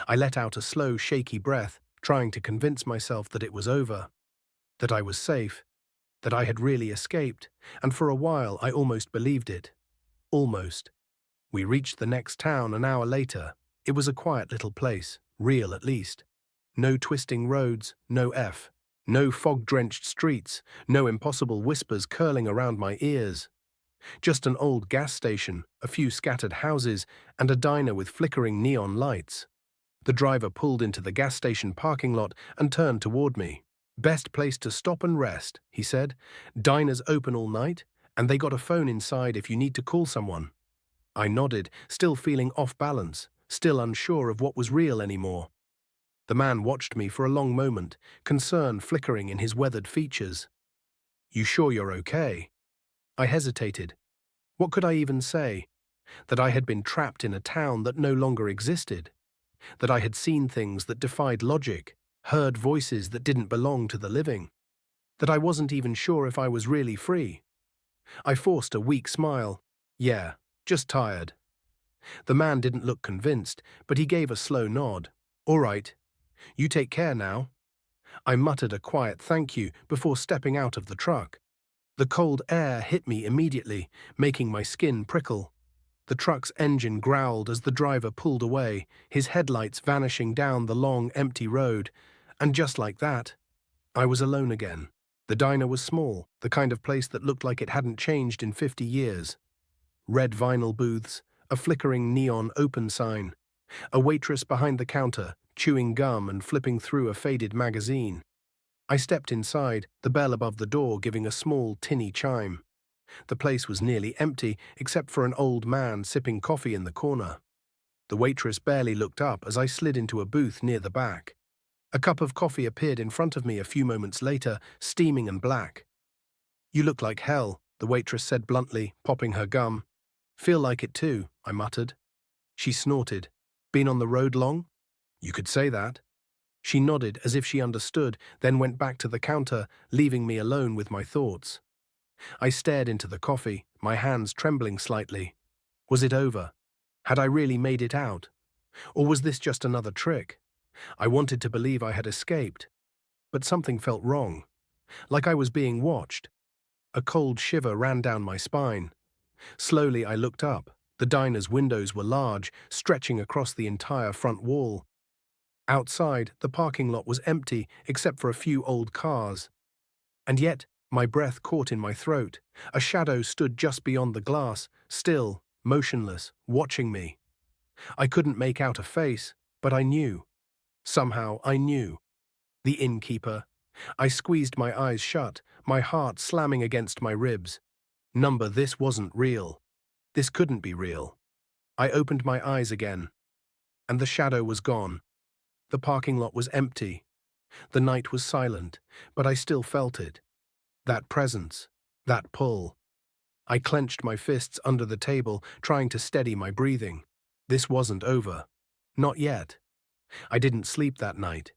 I let out a slow, shaky breath, trying to convince myself that it was over, that I was safe, that I had really escaped, and for a while I almost believed it. Almost. We reached the next town an hour later. It was a quiet little place, real at least. No twisting roads, no fog-drenched streets, no impossible whispers curling around my ears. Just an old gas station, a few scattered houses, and a diner with flickering neon lights. The driver pulled into the gas station parking lot and turned toward me. "Best place to stop and rest," he said. "Diners open all night, and they got a phone inside if you need to call someone." I nodded, still feeling off balance, still unsure of what was real anymore. The man watched me for a long moment, concern flickering in his weathered features. "You sure you're okay?" I hesitated. What could I even say? That I had been trapped in a town that no longer existed? That I had seen things that defied logic, heard voices that didn't belong to the living? That I wasn't even sure if I was really free? I forced a weak smile. "Yeah, just tired." The man didn't look convinced, but he gave a slow nod. "All right. You take care now." I muttered a quiet thank you before stepping out of the truck. The cold air hit me immediately, making my skin prickle. The truck's engine growled as the driver pulled away, his headlights vanishing down the long, empty road. And just like that, I was alone again. The diner was small, the kind of place that looked like it hadn't changed in 50 years. Red vinyl booths, a flickering neon open sign, a waitress behind the counter, chewing gum and flipping through a faded magazine. I stepped inside, the bell above the door giving a small, tinny chime. The place was nearly empty, except for an old man sipping coffee in the corner. The waitress barely looked up as I slid into a booth near the back. A cup of coffee appeared in front of me a few moments later, steaming and black. "You look like hell," the waitress said bluntly, popping her gum. "Feel like it too," I muttered. She snorted. "Been on the road long?" "You could say that." She nodded as if she understood, then went back to the counter, leaving me alone with my thoughts. I stared into the coffee, my hands trembling slightly. Was it over? Had I really made it out? Or was this just another trick? I wanted to believe I had escaped, but something felt wrong, like I was being watched. A cold shiver ran down my spine. Slowly I looked up. The diner's windows were large, stretching across the entire front wall. Outside, the parking lot was empty except for a few old cars. And yet, my breath caught in my throat. A shadow stood just beyond the glass, still, motionless, watching me. I couldn't make out a face, but I knew. Somehow I knew. The innkeeper. I squeezed my eyes shut, my heart slamming against my ribs. This wasn't real. This couldn't be real. I opened my eyes again, and the shadow was gone. The parking lot was empty. The night was silent, but I still felt it. That presence, that pull. I clenched my fists under the table, trying to steady my breathing. This wasn't over. Not yet. I didn't sleep that night.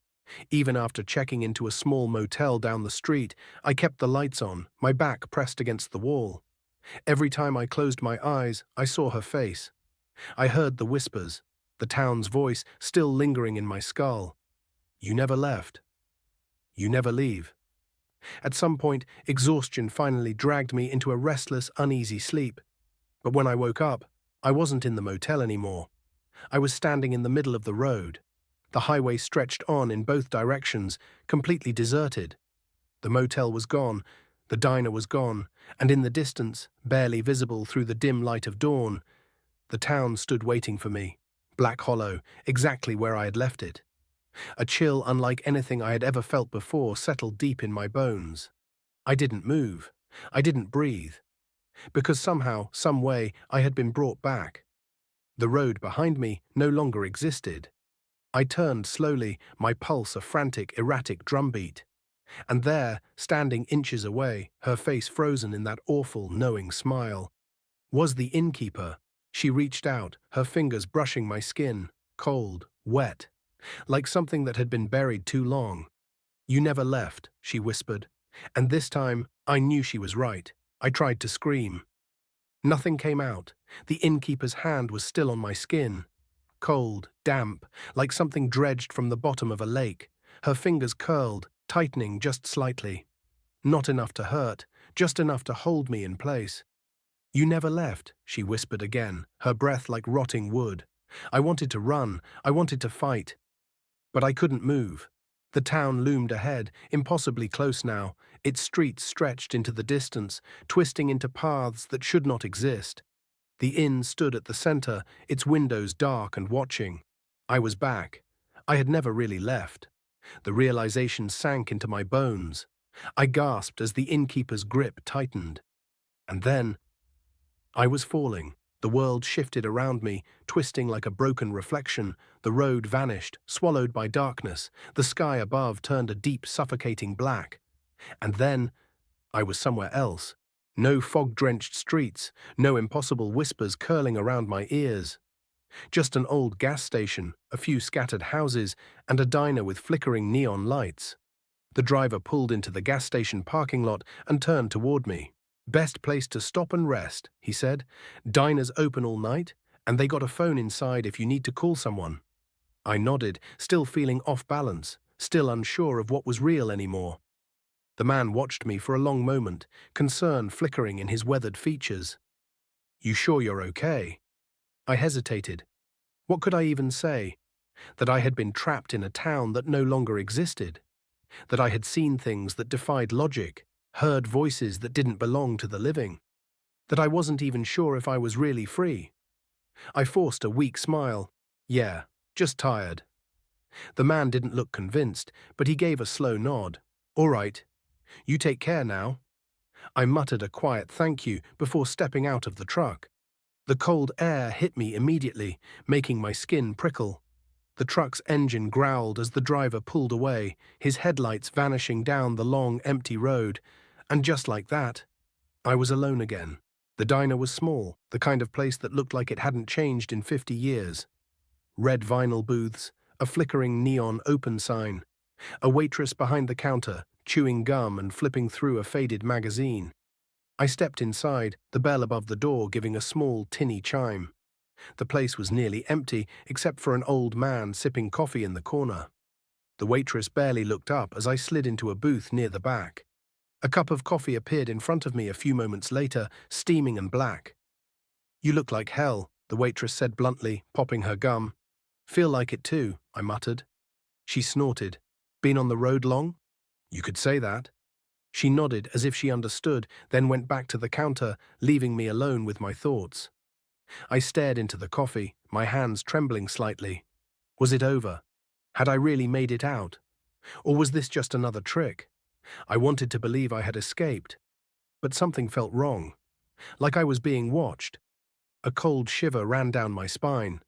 Even after checking into a small motel down the street, I kept the lights on, my back pressed against the wall. Every time I closed my eyes, I saw her face. I heard the whispers, the town's voice still lingering in my skull. "You never left. You never leave." At some point, exhaustion finally dragged me into a restless, uneasy sleep. But when I woke up, I wasn't in the motel anymore. I was standing in the middle of the road. The highway stretched on in both directions, completely deserted. The motel was gone, the diner was gone, and in the distance, barely visible through the dim light of dawn, the town stood waiting for me, Black Hollow, exactly where I had left it. A chill unlike anything I had ever felt before settled deep in my bones. I didn't move. I didn't breathe. Because somehow, some way, I had been brought back. The road behind me no longer existed. I turned slowly, my pulse a frantic, erratic drumbeat. And there, standing inches away, her face frozen in that awful, knowing smile, was the innkeeper. She reached out, her fingers brushing my skin, cold, wet, like something that had been buried too long. "You never left," she whispered. And this time, I knew she was right. I tried to scream. Nothing came out. The innkeeper's hand was still on my skin. Cold, damp, like something dredged from the bottom of a lake. Her fingers curled, tightening just slightly. Not enough to hurt, just enough to hold me in place. "You never left," she whispered again, her breath like rotting wood. I wanted to run, I wanted to fight, but I couldn't move. The town loomed ahead, impossibly close now. Its streets stretched into the distance, twisting into paths that should not exist. The inn stood at the center, its windows dark and watching. I was back. I had never really left. The realization sank into my bones. I gasped as the innkeeper's grip tightened. And then, I was falling. The world shifted around me, twisting like a broken reflection. The road vanished, swallowed by darkness. The sky above turned a deep, suffocating black. And then, I was somewhere else. No fog-drenched streets, no impossible whispers curling around my ears. Just an old gas station, a few scattered houses, and a diner with flickering neon lights. The driver pulled into the gas station parking lot and turned toward me. "Best place to stop and rest," he said. "Diners open all night, and they got a phone inside if you need to call someone." I nodded, still feeling off balance, still unsure of what was real anymore. The man watched me for a long moment, concern flickering in his weathered features. "You sure you're okay?" I hesitated. What could I even say? That I had been trapped in a town that no longer existed? That I had seen things that defied logic, heard voices that didn't belong to the living? That I wasn't even sure if I was really free? I forced a weak smile. "Yeah, just tired." The man didn't look convinced, but he gave a slow nod. "All right, you take care now." I muttered a quiet thank you before stepping out of the truck. The cold air hit me immediately, making my skin prickle. The truck's engine growled as the driver pulled away, his headlights vanishing down the long, empty road. And just like that, I was alone again. The diner was small, the kind of place that looked like it hadn't changed in 50 years. Red vinyl booths, a flickering neon open sign, a waitress behind the counter, chewing gum and flipping through a faded magazine. I stepped inside, the bell above the door giving a small, tinny chime. The place was nearly empty, except for an old man sipping coffee in the corner. The waitress barely looked up as I slid into a booth near the back. A cup of coffee appeared in front of me a few moments later, steaming and black. "You look like hell," the waitress said bluntly, popping her gum. "Feel like it too," I muttered. She snorted. "Been on the road long?" "You could say that." She nodded as if she understood, then went back to the counter, leaving me alone with my thoughts. I stared into the coffee, my hands trembling slightly. Was it over? Had I really made it out? Or was this just another trick? I wanted to believe I had escaped, but something felt wrong, like I was being watched. A cold shiver ran down my spine.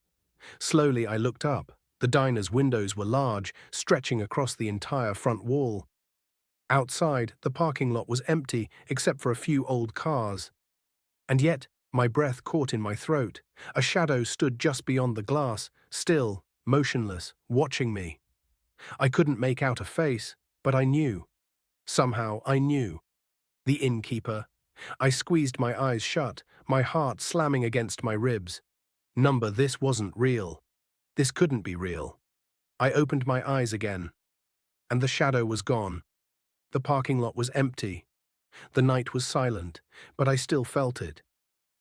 Slowly I looked up. The diner's windows were large, stretching across the entire front wall. Outside, the parking lot was empty except for a few old cars. And yet, my breath caught in my throat. A shadow stood just beyond the glass, still, motionless, watching me. I couldn't make out a face, but I knew. Somehow I knew. The innkeeper. I squeezed my eyes shut, my heart slamming against my ribs. Number, this wasn't real. This couldn't be real. I opened my eyes again, and the shadow was gone. The parking lot was empty. The night was silent, but I still felt it.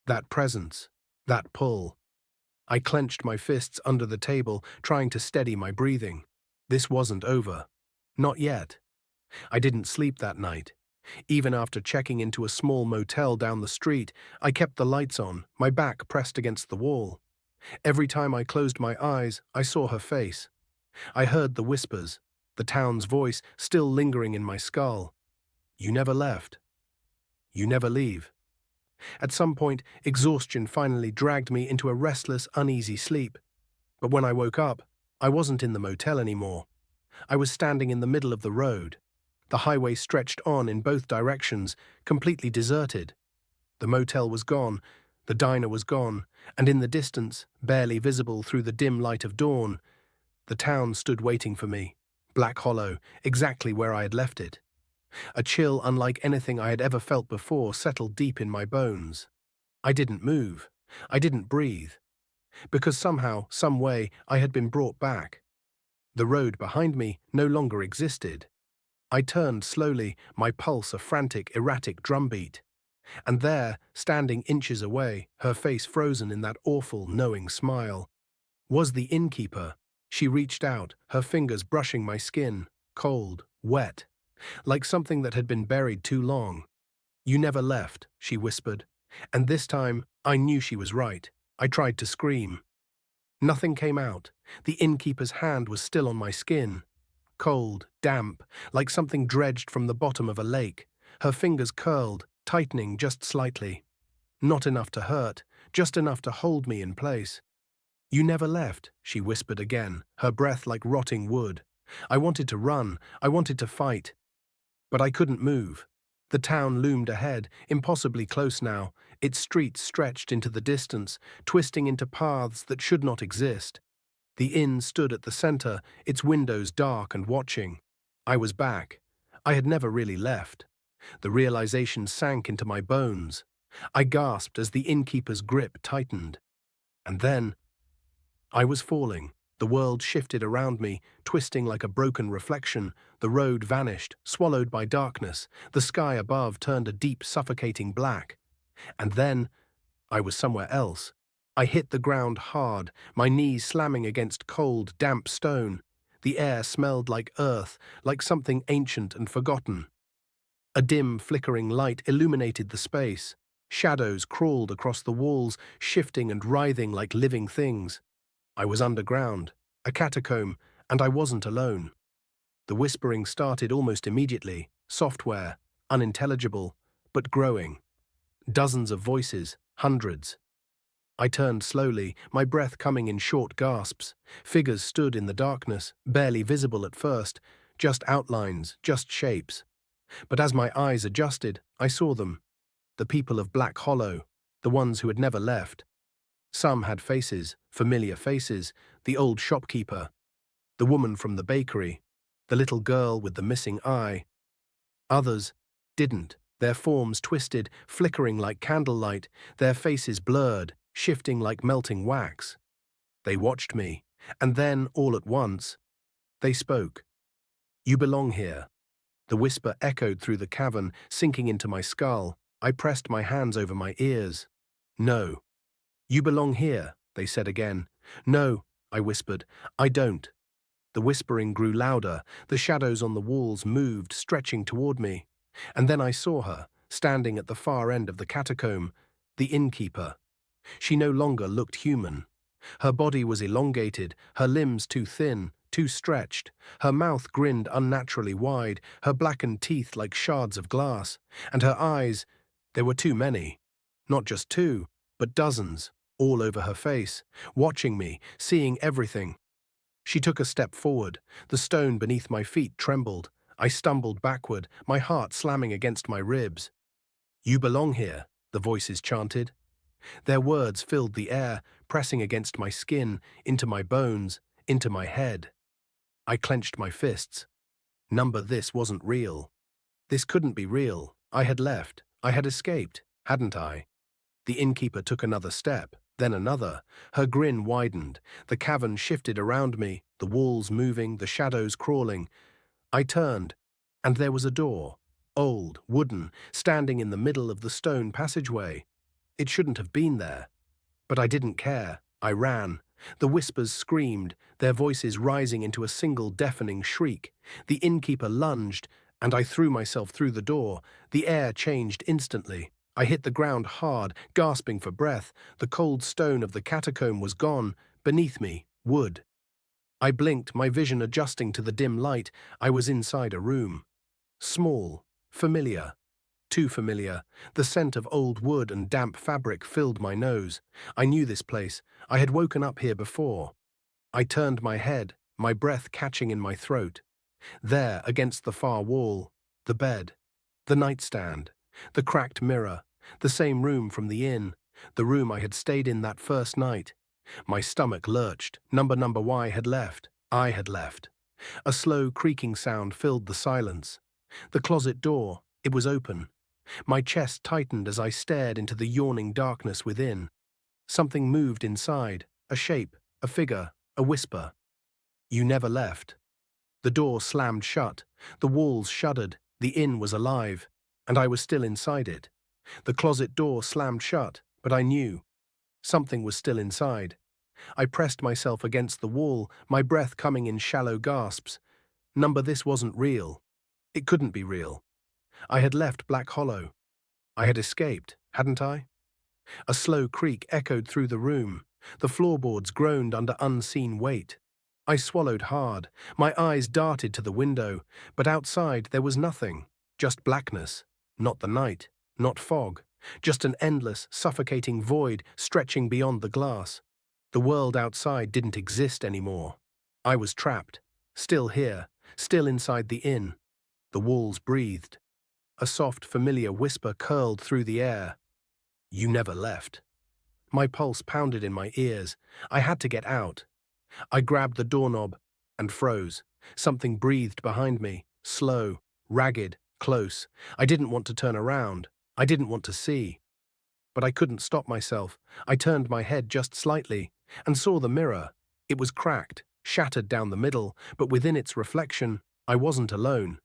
That presence, that pull. I clenched my fists under the table, trying to steady my breathing. This wasn't over. Not yet. I didn't sleep that night. Even after checking into a small motel down the street, I kept the lights on, my back pressed against the wall. Every time I closed my eyes, I saw her face. I heard the whispers, the town's voice still lingering in my skull. "You never left. You never leave." At some point, exhaustion finally dragged me into a restless, uneasy sleep. But when I woke up, I wasn't in the motel anymore. I was standing in the middle of the road. The highway stretched on in both directions, completely deserted. The motel was gone, the diner was gone, and in the distance, barely visible through the dim light of dawn, the town stood waiting for me, black hollow, exactly where I had left it. A chill unlike anything I had ever felt before settled deep in my bones. I didn't move. I didn't breathe. Because somehow, some way, I had been brought back. The road behind me no longer existed. I turned slowly, my pulse a frantic, erratic drumbeat. And there, standing inches away, her face frozen in that awful, knowing smile, was the innkeeper. She reached out, her fingers brushing my skin, cold, wet, like something that had been buried too long. "You never left," she whispered. And this time, I knew she was right. I tried to scream. Nothing came out. The innkeeper's hand was still on my skin. Cold, damp, like something dredged from the bottom of a lake. Her fingers curled, tightening just slightly. Not enough to hurt, just enough to hold me in place. "You never left," she whispered again, her breath like rotting wood. I wanted to run, I wanted to fight. But I couldn't move. The town loomed ahead, impossibly close now. Its streets stretched into the distance, twisting into paths that should not exist. The inn stood at the center, its windows dark and watching. I was back. I had never really left. The realization sank into my bones. I gasped as the innkeeper's grip tightened. And then, I was falling. The world shifted around me, twisting like a broken reflection. The road vanished, swallowed by darkness. The sky above turned a deep, suffocating black. And then, I was somewhere else. I hit the ground hard, my knees slamming against cold, damp stone. The air smelled like earth, like something ancient and forgotten. A dim, flickering light illuminated the space. Shadows crawled across the walls, shifting and writhing like living things. I was underground, a catacomb, and I wasn't alone. The whispering started almost immediately, software, unintelligible, but growing. Dozens of voices, hundreds. I turned slowly, my breath coming in short gasps. Figures stood in the darkness, barely visible at first, just outlines, just shapes. But as my eyes adjusted, I saw them. The people of Black Hollow, the ones who had never left. Some had faces, familiar faces, the old shopkeeper, the woman from the bakery, the little girl with the missing eye. Others didn't, their forms twisted, flickering like candlelight, their faces blurred, shifting like melting wax. They watched me, and then, all at once, they spoke. "You belong here." The whisper echoed through the cavern, sinking into my skull. I pressed my hands over my ears. "No." "You belong here," they said again. "No," I whispered. "I don't." The whispering grew louder, the shadows on the walls moved, stretching toward me. And then I saw her, standing at the far end of the catacomb, the innkeeper. She no longer looked human. Her body was elongated, her limbs too thin, too stretched. Her mouth grinned unnaturally wide, her blackened teeth like shards of glass. And her eyes, there were too many. Not just two, but dozens, all over her face, watching me, seeing everything. She took a step forward. The stone beneath my feet trembled. I stumbled backward, my heart slamming against my ribs. "You belong here," the voices chanted. Their words filled the air, pressing against my skin, into my bones, into my head. I clenched my fists. This wasn't real. This couldn't be real. I had left. I had escaped, hadn't I? The innkeeper took another step, then another. Her grin widened. The cavern shifted around me, the walls moving, the shadows crawling. I turned, and there was a door, old, wooden, standing in the middle of the stone passageway. It shouldn't have been there. But I didn't care. I ran. The whispers screamed, their voices rising into a single deafening shriek. The innkeeper lunged, and I threw myself through the door. The air changed instantly. I hit the ground hard, gasping for breath. The cold stone of the catacomb was gone. Beneath me, wood. I blinked, my vision adjusting to the dim light. I was inside a room. Small, familiar. Too familiar. The scent of old wood and damp fabric filled my nose. I knew this place. I had woken up here before. I turned my head, my breath catching in my throat. There, against the far wall, the bed, the nightstand, the cracked mirror, the same room from the inn, the room I had stayed in that first night. My stomach lurched. Number Y had left. I had left. A slow creaking sound filled the silence. The closet door, it was open. My chest tightened as I stared into the yawning darkness within. Something moved inside, a shape, a figure, a whisper. "You never left." The door slammed shut, the walls shuddered, the inn was alive, and I was still inside it. The closet door slammed shut, but I knew. Something was still inside. I pressed myself against the wall, my breath coming in shallow gasps. This wasn't real. It couldn't be real. I had left Black Hollow. I had escaped, hadn't I? A slow creak echoed through the room. The floorboards groaned under unseen weight. I swallowed hard. My eyes darted to the window, but outside there was nothing. Just blackness. Not the night. Not fog. Just an endless, suffocating void stretching beyond the glass. The world outside didn't exist anymore. I was trapped. Still here. Still inside the inn. The walls breathed. A soft, familiar whisper curled through the air. "You never left." My pulse pounded in my ears. I had to get out. I grabbed the doorknob and froze. Something breathed behind me, slow, ragged, close. I didn't want to turn around. I didn't want to see. But I couldn't stop myself. I turned my head just slightly and saw the mirror. It was cracked. shattered down the middle, but within its reflection, I wasn't alone.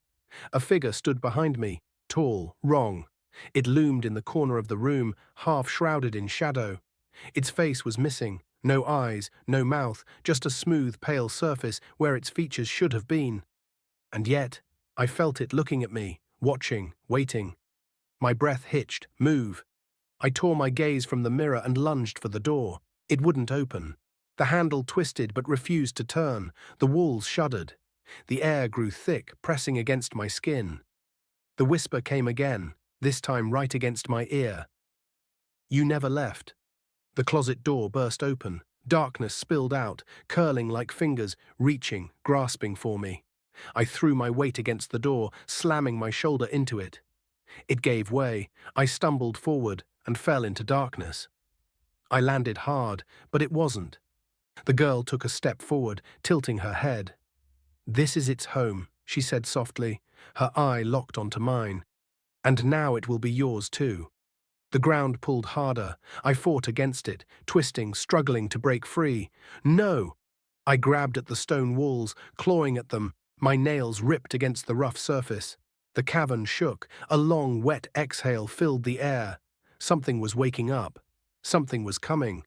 A figure stood behind me, tall, wrong. It loomed in the corner of the room, half shrouded in shadow. Its face was missing, no eyes, no mouth, just a smooth, pale surface where its features should have been. And yet, I felt it looking at me, watching, waiting. My breath hitched, move. I tore my gaze from the mirror and lunged for the door. It wouldn't open. The handle twisted but refused to turn. The walls shuddered. The air grew thick, pressing against my skin. The whisper came again, this time right against my ear. "You never left." The closet door burst open. Darkness spilled out, curling like fingers, reaching, grasping for me. I threw my weight against the door, slamming my shoulder into it. It gave way. I stumbled forward and fell into darkness. I landed hard, but it wasn't. The girl took a step forward, tilting her head. "This is its home," she said softly, her eye locked onto mine. "And now it will be yours too." The ground pulled harder. I fought against it, twisting, struggling to break free. "No!" I grabbed at the stone walls, clawing at them. My nails ripped against the rough surface. The cavern shook. A long, wet exhale filled the air. Something was waking up. Something was coming.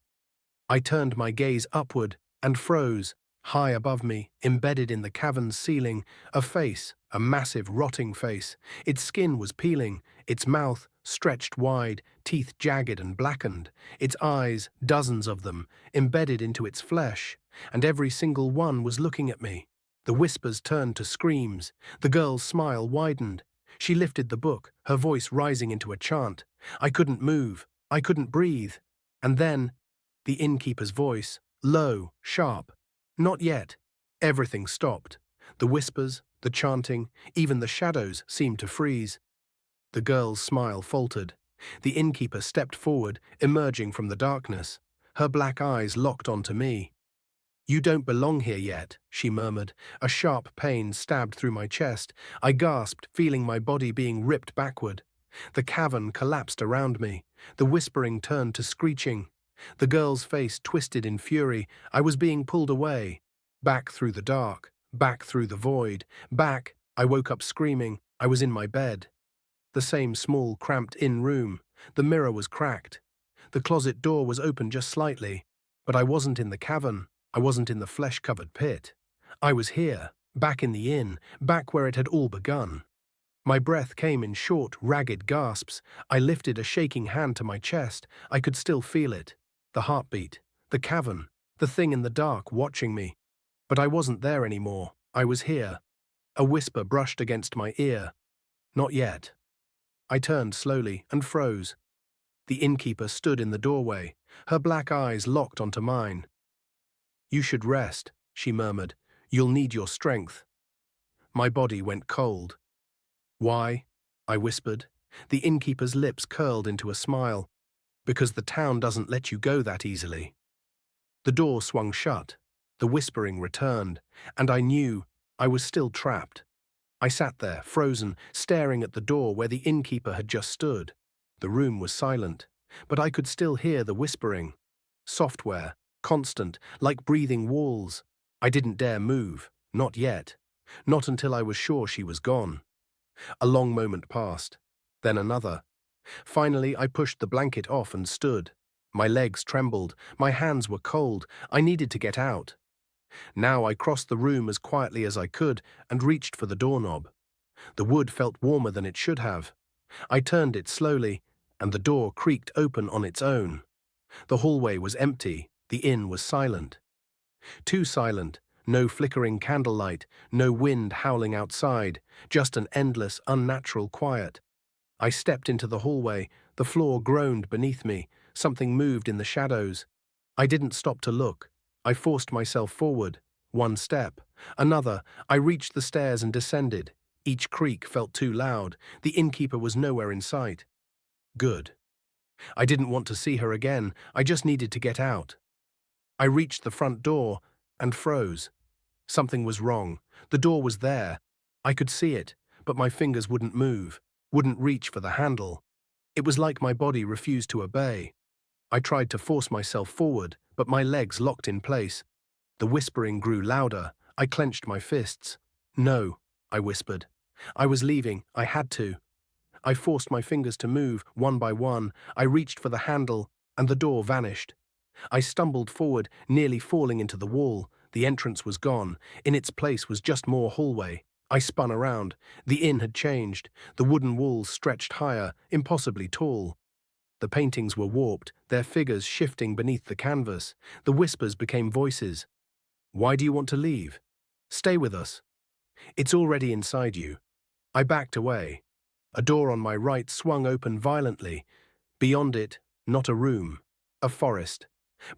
I turned my gaze upward and froze. High above me, embedded in the cavern's ceiling, a face, a massive, rotting face. Its skin was peeling, its mouth stretched wide, teeth jagged and blackened, its eyes, dozens of them, embedded into its flesh, and every single one was looking at me. The whispers turned to screams. The girl's smile widened. She lifted the book, her voice rising into a chant. I couldn't move. I couldn't breathe. And then, the innkeeper's voice, low, sharp. "Not yet." Everything stopped. The whispers, the chanting, even the shadows seemed to freeze. The girl's smile faltered. The innkeeper stepped forward, emerging from the darkness. Her black eyes locked onto me. "You don't belong here yet," she murmured. A sharp pain stabbed through my chest. I gasped, feeling my body being ripped backward. The cavern collapsed around me. The whispering turned to screeching. The girl's face twisted in fury. I was being pulled away. Back through the dark. Back through the void. Back. I woke up screaming. I was in my bed. The same small, cramped-in room. The mirror was cracked. The closet door was open just slightly. But I wasn't in the cavern. I wasn't in the flesh-covered pit. I was here, back in the inn, back where it had all begun. My breath came in short, ragged gasps. I lifted a shaking hand to my chest. I could still feel it. The heartbeat, the cavern, the thing in the dark watching me. But I wasn't there anymore. I was here. A whisper brushed against my ear. "Not yet." I turned slowly and froze. The innkeeper stood in the doorway, her black eyes locked onto mine. "You should rest," she murmured. "You'll need your strength." My body went cold. "Why?" I whispered. The innkeeper's lips curled into a smile. "Because the town doesn't let you go that easily." The door swung shut. The whispering returned, and I knew I was still trapped. I sat there, frozen, staring at the door where the innkeeper had just stood. The room was silent, but I could still hear the whispering. Software, constant, like breathing walls. I didn't dare move, not yet. Not until I was sure she was gone. A long moment passed, then another. Finally, I pushed the blanket off and stood. My legs trembled, my hands were cold. I needed to get out. Now I crossed the room as quietly as I could and reached for the doorknob. The wood felt warmer than it should have. I turned it slowly, and the door creaked open on its own. The hallway was empty, the inn was silent. Too silent, no flickering candlelight, no wind howling outside, just an endless, unnatural quiet. I stepped into the hallway, the floor groaned beneath me, something moved in the shadows. I didn't stop to look. I forced myself forward. One step, another. I reached the stairs and descended. Each creak felt too loud. The innkeeper was nowhere in sight. Good. I didn't want to see her again. I just needed to get out. I reached the front door and froze. Something was wrong. The door was there. I could see it, but my fingers wouldn't move, wouldn't reach for the handle. It was like my body refused to obey. I tried to force myself forward, but my legs locked in place. The whispering grew louder. I clenched my fists. No, I whispered. I was leaving. I had to. I forced my fingers to move, one by one. I reached for the handle, and the door vanished. I stumbled forward, nearly falling into the wall. The entrance was gone. In its place was just more hallway. I spun around. The inn had changed. The wooden walls stretched higher, impossibly tall. The paintings were warped, their figures shifting beneath the canvas. The whispers became voices. Why do you want to leave? Stay with us. It's already inside you. I backed away. A door on my right swung open violently. Beyond it, not a room, a forest.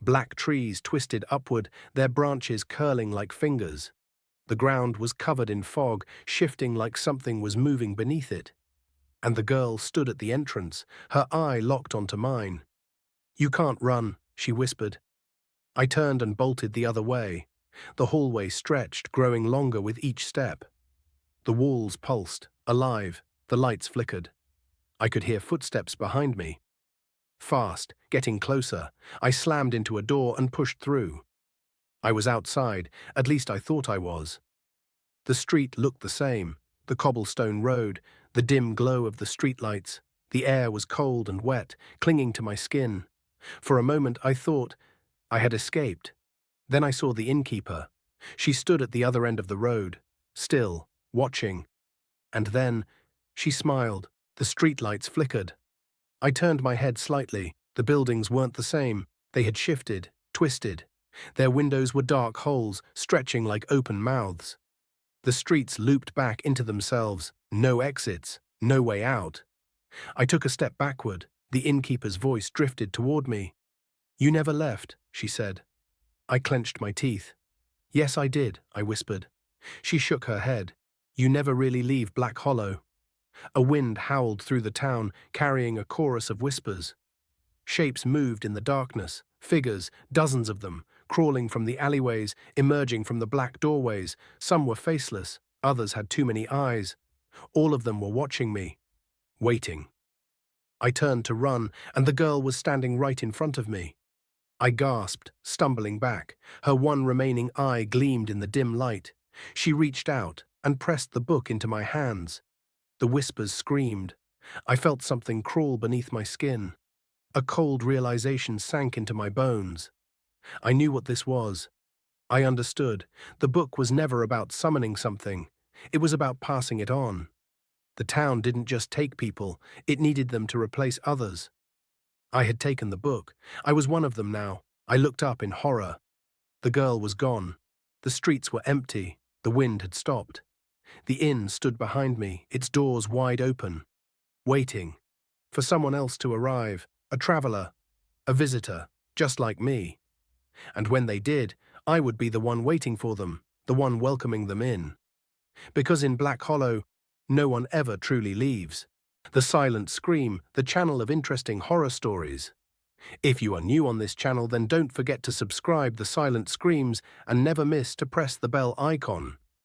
Black trees twisted upward, their branches curling like fingers. The ground was covered in fog, shifting like something was moving beneath it. And the girl stood at the entrance, her eye locked onto mine. You can't run, she whispered. I turned and bolted the other way. The hallway stretched, growing longer with each step. The walls pulsed, alive, the lights flickered. I could hear footsteps behind me. Fast, getting closer, I slammed into a door and pushed through. I was outside, at least I thought I was. The street looked the same, the cobblestone road, the dim glow of the streetlights. The air was cold and wet, clinging to my skin. For a moment I thought I had escaped. Then I saw the innkeeper. She stood at the other end of the road, still, watching. And then she smiled. The streetlights flickered. I turned my head slightly. The buildings weren't the same. They had shifted, twisted. Their windows were dark holes, stretching like open mouths. The streets looped back into themselves. No exits, no way out. I took a step backward. The innkeeper's voice drifted toward me. You never left, she said. I clenched my teeth. Yes, I did, I whispered. She shook her head. You never really leave Black Hollow. A wind howled through the town, carrying a chorus of whispers. Shapes moved in the darkness, figures, dozens of them, crawling from the alleyways, emerging from the black doorways. Some were faceless, others had too many eyes. All of them were watching me, waiting. I turned to run, and the girl was standing right in front of me. I gasped, stumbling back. Her one remaining eye gleamed in the dim light. She reached out and pressed the book into my hands. The whispers screamed. I felt something crawl beneath my skin. A cold realization sank into my bones. I knew what this was. I understood. The book was never about summoning something. It was about passing it on. The town didn't just take people, it needed them to replace others. I had taken the book. I was one of them now. I looked up in horror. The girl was gone. The streets were empty. The wind had stopped. The inn stood behind me, its doors wide open, waiting for someone else to arrive, a traveler, a visitor, just like me. And when they did, I would be the one waiting for them, the one welcoming them in. Because in Black Hollow, no one ever truly leaves. The Silent Scream, the channel of interesting horror stories. If you are new on this channel, then don't forget to subscribe The Silent Screams and never miss to press the bell icon.